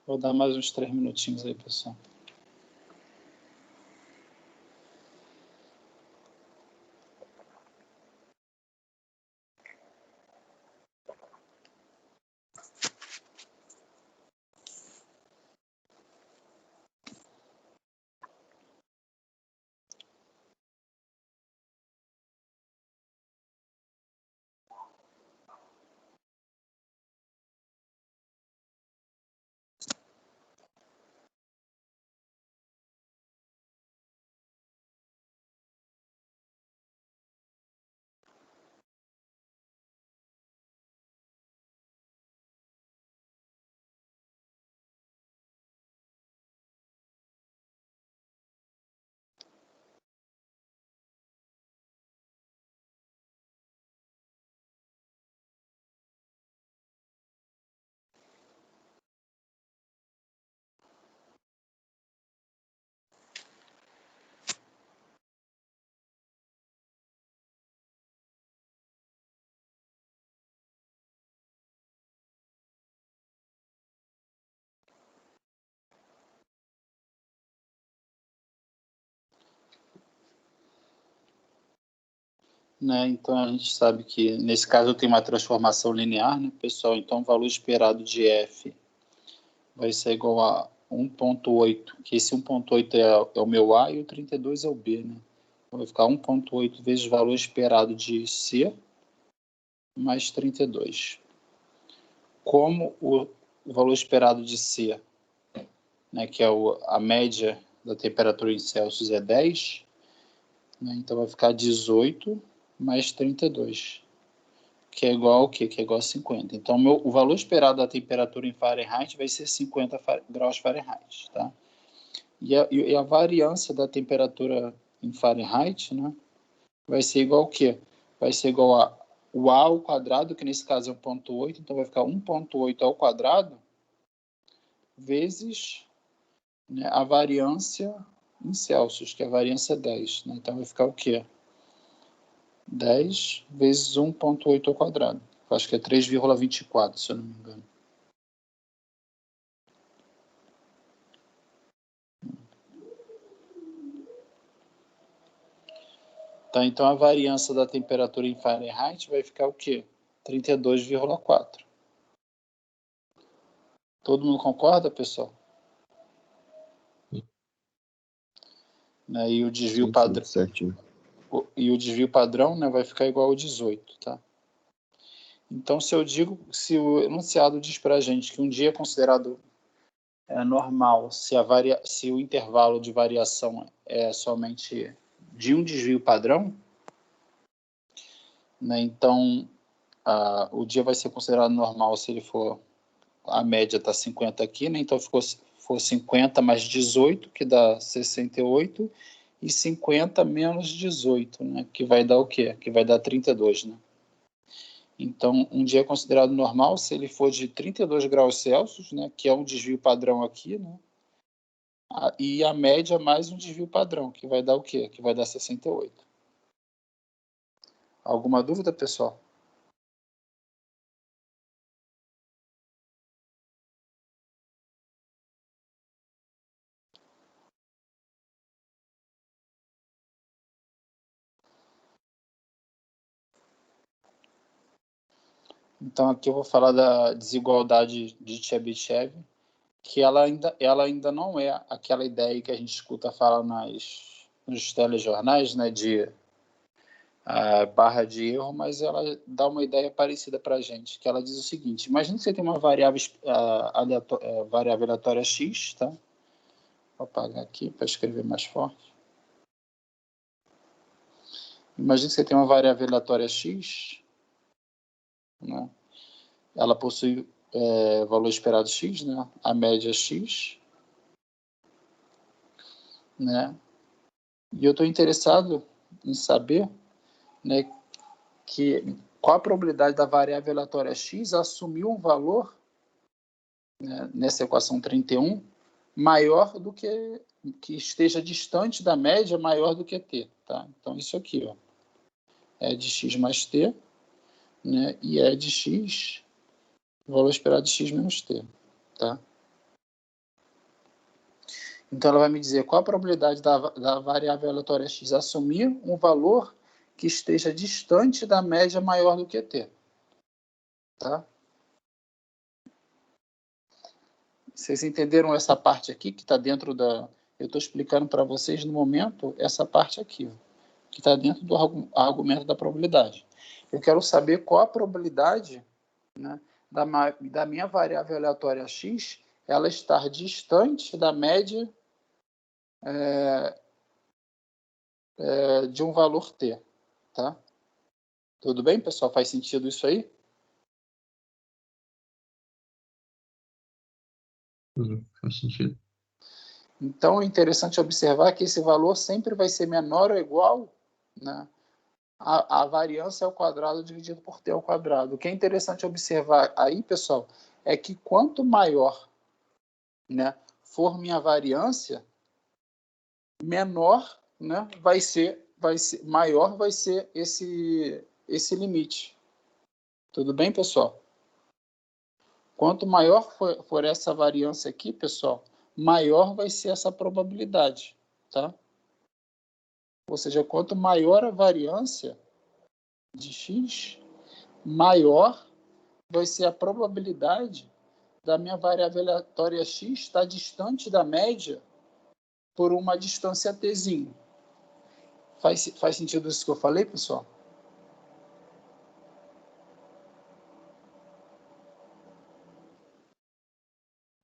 Vou dar mais uns 3 minutinhos aí, pessoal. Né? Então, a gente sabe que, nesse caso, eu tenho uma transformação linear, né, pessoal? Então, o valor esperado de f vai ser igual a 1,8, que esse 1,8 é o meu A e o 32 é o B, né? Então, vai ficar 1,8 vezes o valor esperado de C mais 32. Como o valor esperado de C, né, que é a média da temperatura em Celsius, é 10, né? Então, vai ficar 18 mais 32. Que é igual ao quê? Que é igual a 50. Então, o valor esperado da temperatura em Fahrenheit vai ser 50 graus Fahrenheit, tá? E a variância da temperatura em Fahrenheit, né, vai ser igual ao quê? Vai ser igual a o A ao quadrado, que nesse caso é 1,8, então vai ficar 1,8 ao quadrado, vezes, né, a variância em Celsius, que a variância é 10. Né? Então vai ficar o quê? 10 vezes 1,8 ao quadrado. Eu acho que é 3,24, se eu não me engano. Tá, então a variância da temperatura em Fahrenheit vai ficar o quê? 32,4. Todo mundo concorda, pessoal? Né? E o desvio padrão, certinho. e o desvio padrão, né, vai ficar igual ao 18, tá? Então, se o enunciado diz para a gente que um dia é considerado normal, se o intervalo de variação é somente de um desvio padrão, né, então o dia vai ser considerado normal se ele for, a média está 50 aqui, né, então for 50 mais 18, que dá 68, e 50 menos 18, né, que vai dar o quê? Que vai dar 32, né? Então, um dia é considerado normal se ele for de 32 graus Celsius, né, que é um desvio padrão aqui, né, e a média mais um desvio padrão, que vai dar o quê? Que vai dar 68. Alguma dúvida, pessoal? Então, aqui eu vou falar da desigualdade de Chebyshev, que ela ainda não é aquela ideia que a gente escuta falar nos telejornais, né, de barra de erro, mas ela dá uma ideia parecida para a gente, que ela diz o seguinte: imagine que você tem uma variável, variável aleatória x, tá? Vou apagar aqui para escrever mais forte. Imagine que você tem uma variável aleatória x, né? Ela possui valor esperado x, né? A média x, né? E eu estou interessado em saber, né, qual a probabilidade da variável aleatória x assumir um valor, né, nessa equação 31 maior do que esteja distante da média, maior do que t, tá? Então isso aqui, ó, é de x mais t, né, e é de x, valor esperado de x menos t, tá? Então, ela vai me dizer qual a probabilidade da variável aleatória x assumir um valor que esteja distante da média maior do que t. Tá? Vocês entenderam essa parte aqui que está dentro da... Eu estou explicando para vocês no momento essa parte aqui, que está dentro do argumento da probabilidade. Eu quero saber qual a probabilidade, né, da minha variável aleatória x ela estar distante da média de um valor t. Tá? Tudo bem, pessoal? Faz sentido isso aí? Faz sentido. Então, é interessante observar que esse valor sempre vai ser menor ou igual, né, a variância ao quadrado dividido por t ao quadrado. O que é interessante observar aí, pessoal, é que quanto maior, né, for minha variância, menor, né, maior vai ser esse limite. Tudo bem, pessoal? Quanto maior for essa variância aqui, pessoal, maior vai ser essa probabilidade, tá? Ou seja, quanto maior a variância de x, maior vai ser a probabilidade da minha variável aleatória x estar distante da média por uma distância tzinho. Faz sentido isso que eu falei, pessoal?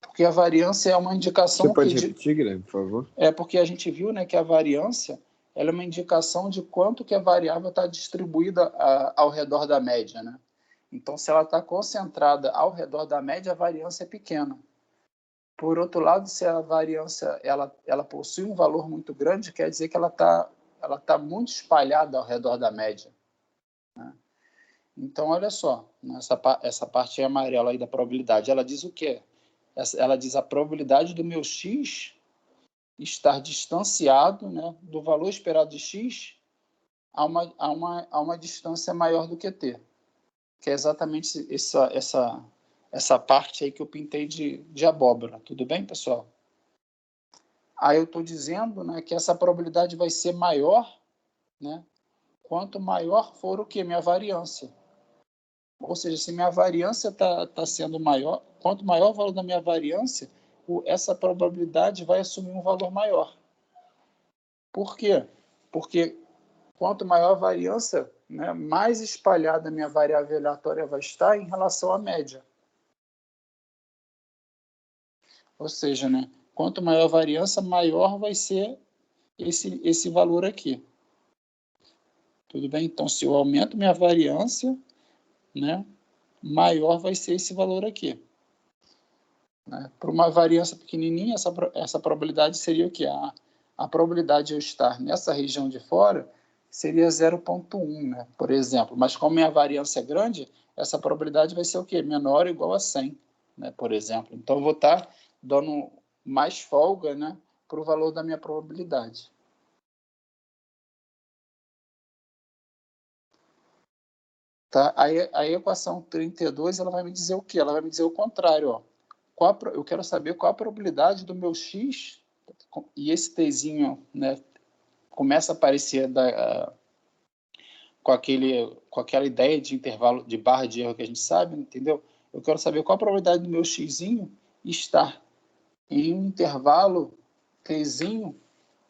Porque a variância é uma indicação... Você pode repetir, Guilherme, por favor? É porque a gente viu, né, que a variância ela é uma indicação de quanto que a variável está distribuída ao redor da média, né? Então, se ela está concentrada ao redor da média, a variância é pequena. Por outro lado, se a variância ela possui um valor muito grande, quer dizer que ela tá muito espalhada ao redor da média, né? Então, olha só, essa parte amarela aí da probabilidade, ela diz o quê? Ela diz a probabilidade do meu x estar distanciado, né, do valor esperado de x a uma distância maior do que t, que é exatamente essa parte aí que eu pintei de abóbora. Tudo bem, pessoal? Aí eu estou dizendo, né, que essa probabilidade vai ser maior, né, quanto maior for o que? Minha variância. Ou seja, se minha variância tá sendo maior, quanto maior o valor da minha variância, essa probabilidade vai assumir um valor maior. Por quê? Porque quanto maior a variância, né, mais espalhada a minha variável aleatória vai estar em relação à média. Ou seja, né, quanto maior a variância, maior vai ser esse valor aqui. Tudo bem? Então, se eu aumento minha variância, né, maior vai ser esse valor aqui. Né? Para uma variância pequenininha, essa probabilidade seria o quê? A probabilidade de eu estar nessa região de fora seria 0,1, né, por exemplo. Mas como minha variância é grande, essa probabilidade vai ser o quê? Menor ou igual a 100, né, por exemplo. Então, eu vou estar dando mais folga, né, para o valor da minha probabilidade. Tá? A equação 32 ela vai me dizer o quê? Ela vai me dizer o contrário. Ó. Eu quero saber qual a probabilidade do meu x, e esse tzinho, né, começa a aparecer com aquela ideia de intervalo, de barra de erro que a gente sabe, entendeu? Eu quero saber qual a probabilidade do meu xzinho estar em um intervalo tzinho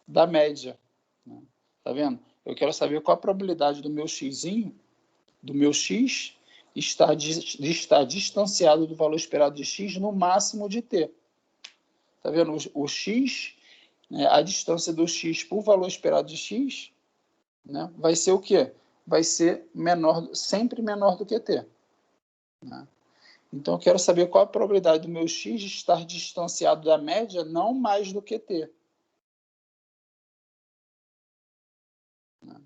da média. Né? Tá vendo? Eu quero saber qual a probabilidade do meu xzinho, do meu x, estar distanciado do valor esperado de x no máximo de t. Tá vendo? O x, né, a distância do x para o valor esperado de x, né, vai ser o quê? Vai ser sempre menor do que t. Né? Então, eu quero saber qual a probabilidade do meu x de estar distanciado da média não mais do que t. Né?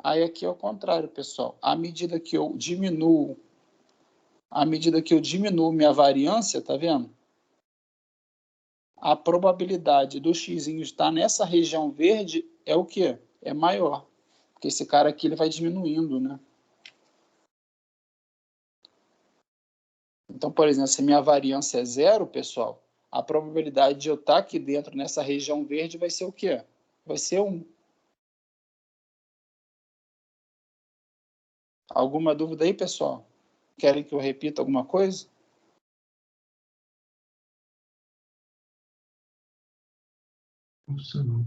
Aí aqui é o contrário, pessoal. À medida que eu diminuo minha variância, tá vendo? A probabilidade do x estar nessa região verde é o quê? É maior. Porque esse cara aqui ele vai diminuindo, né? Então, por exemplo, se minha variância é 0, pessoal, a probabilidade de eu estar aqui dentro, nessa região verde, vai ser o quê? Vai ser 1. Alguma dúvida aí, pessoal? Querem que eu repita alguma coisa? Funcionou.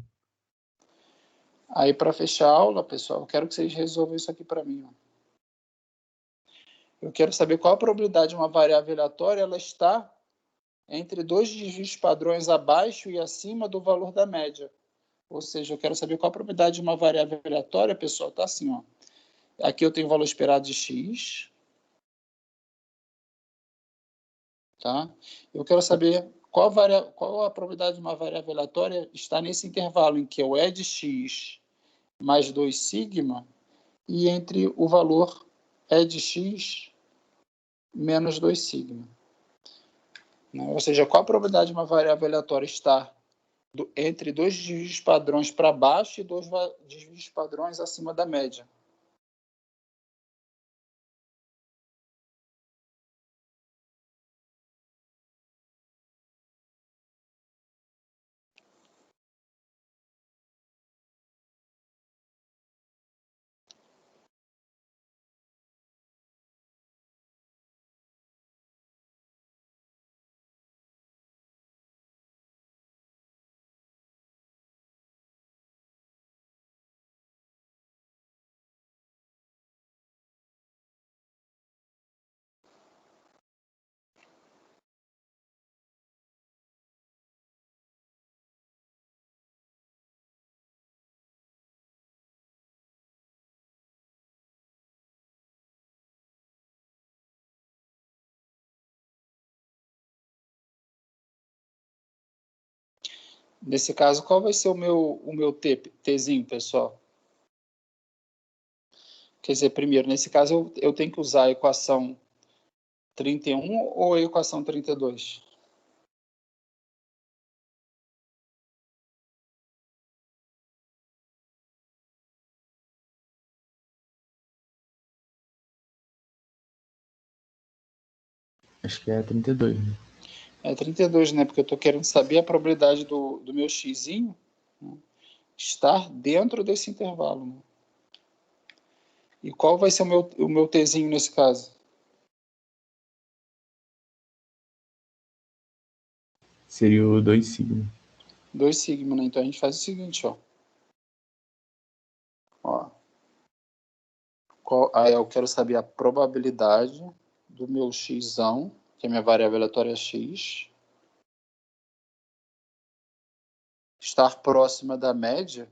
Aí, para fechar a aula, pessoal, eu quero que vocês resolvam isso aqui para mim. Ó. Eu quero saber qual a probabilidade de uma variável aleatória ela está entre dois desvios padrões abaixo e acima do valor da média. Ou seja, eu quero saber qual a probabilidade de uma variável aleatória, pessoal, está assim, ó. Aqui eu tenho o valor esperado de x. Tá? Eu quero saber qual a probabilidade de uma variável aleatória está nesse intervalo em que o E de x mais 2 sigma e entre o valor E de x menos 2 sigma. Ou seja, qual a probabilidade de uma variável aleatória estar entre dois desvios padrões para baixo e dois desvios padrões acima da média? Nesse caso, qual vai ser o meu Tzinho, pessoal? Quer dizer, primeiro, nesse caso, eu tenho que usar a equação 31 ou a equação 32? Acho que é 32, né? É 32, né? Porque eu estou querendo saber a probabilidade do meu xzinho, né, estar dentro desse intervalo. Né? E qual vai ser o meu tzinho nesse caso? Seria o 2 sigma. 2 sigma, né? Então a gente faz o seguinte, ó. Aí eu quero saber a probabilidade do meu xão, que é a minha variável aleatória x, estar próxima da média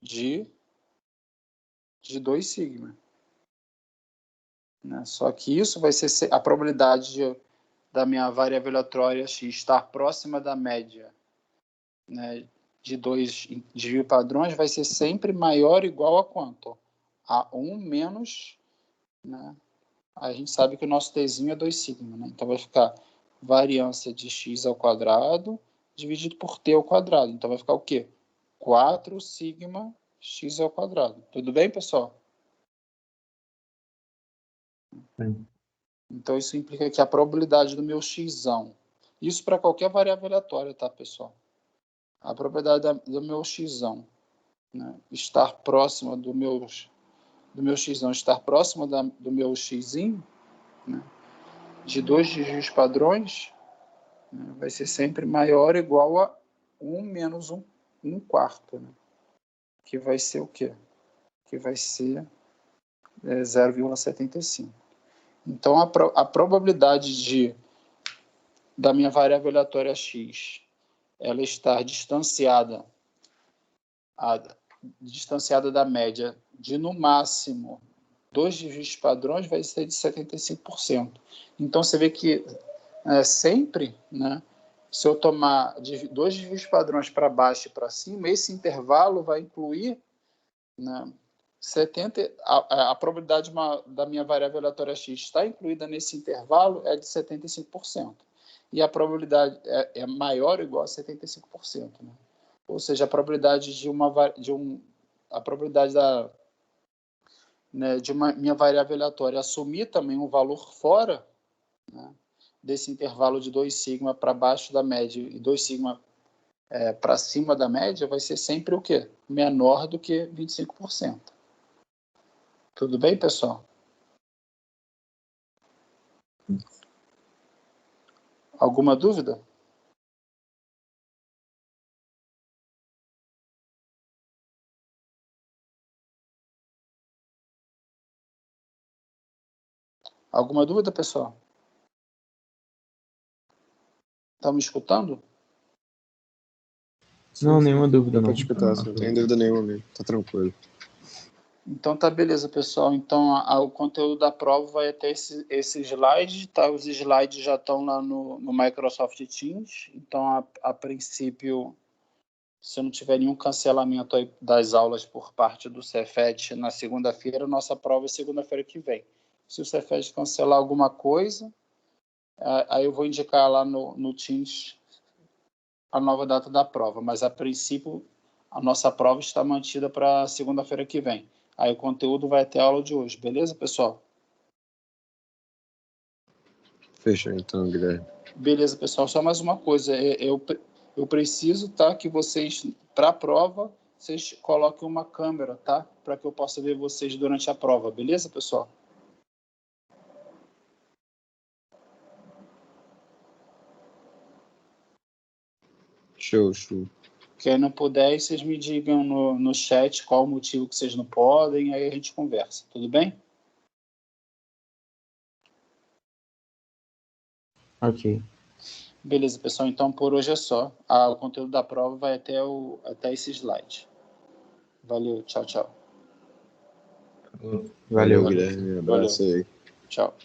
de 2 sigma. Né? Só que isso vai ser a probabilidade da minha variável aleatória x estar próxima da média, né, de dois desvios padrões vai ser sempre maior ou igual a quanto? A 1 menos, né, a gente sabe que o nosso tzinho é 2 sigma, né? Então vai ficar variância de x ao quadrado dividido por t ao quadrado. Então vai ficar o quê? 4 sigma x ao quadrado. Tudo bem, pessoal? Sim. Então isso implica que a probabilidade do meu xão, isso para qualquer variável aleatória, tá, pessoal? A probabilidade do meu xão, né, estar próxima do meu xão estar próxima do meu xzinho, né, de dois desvios padrões, né, vai ser sempre maior ou igual a 1 menos 1 quarto, né, que vai ser o quê? Que vai ser 0,75. Então, a probabilidade da minha variável aleatória x ela estar distanciada da média de, no máximo, 2 desvios padrões, vai ser de 75%. Então, você vê que sempre, né, se eu tomar 2 desvios padrões para baixo e para cima, esse intervalo vai incluir, né, 70, a probabilidade da minha variável aleatória x estar incluída nesse intervalo é de 75%. E a probabilidade é maior ou igual a 75%. Né? Ou seja, a probabilidade a probabilidade né, de minha variável aleatória assumir também um valor fora, né, desse intervalo de 2σ para baixo da média e 2σ para cima da média vai ser sempre o quê? Menor do que 25%. Tudo bem, pessoal? Alguma dúvida? Alguma dúvida, pessoal? Estão me escutando? Não, nenhuma dúvida, não. Pode escutar, não tem dúvida nenhuma mesmo. Tá tranquilo. Então tá beleza, pessoal. Então o conteúdo da prova vai até esse slide, tá? Os slides já estão lá no Microsoft Teams. Então, a princípio, se não tiver nenhum cancelamento aí das aulas por parte do Cefet na segunda-feira, nossa prova é segunda-feira que vem. Se o Cefet cancelar alguma coisa, aí eu vou indicar lá no Teams a nova data da prova. Mas, a princípio, a nossa prova está mantida para segunda-feira que vem. Aí o conteúdo vai até a aula de hoje. Beleza, pessoal? Fechou então, Guilherme. Beleza, pessoal. Só mais uma coisa. Eu preciso, tá, que vocês, para a prova, vocês coloquem uma câmera, tá? Para que eu possa ver vocês durante a prova. Beleza, pessoal? Show. Quem não puder, aí vocês me digam no chat qual o motivo que vocês não podem, aí a gente conversa. Tudo bem? Ok. Beleza, pessoal. Então, por hoje é só. O conteúdo da prova vai até esse slide. Valeu. Tchau, tchau. Valeu. Guilherme. Abraço aí. Tchau.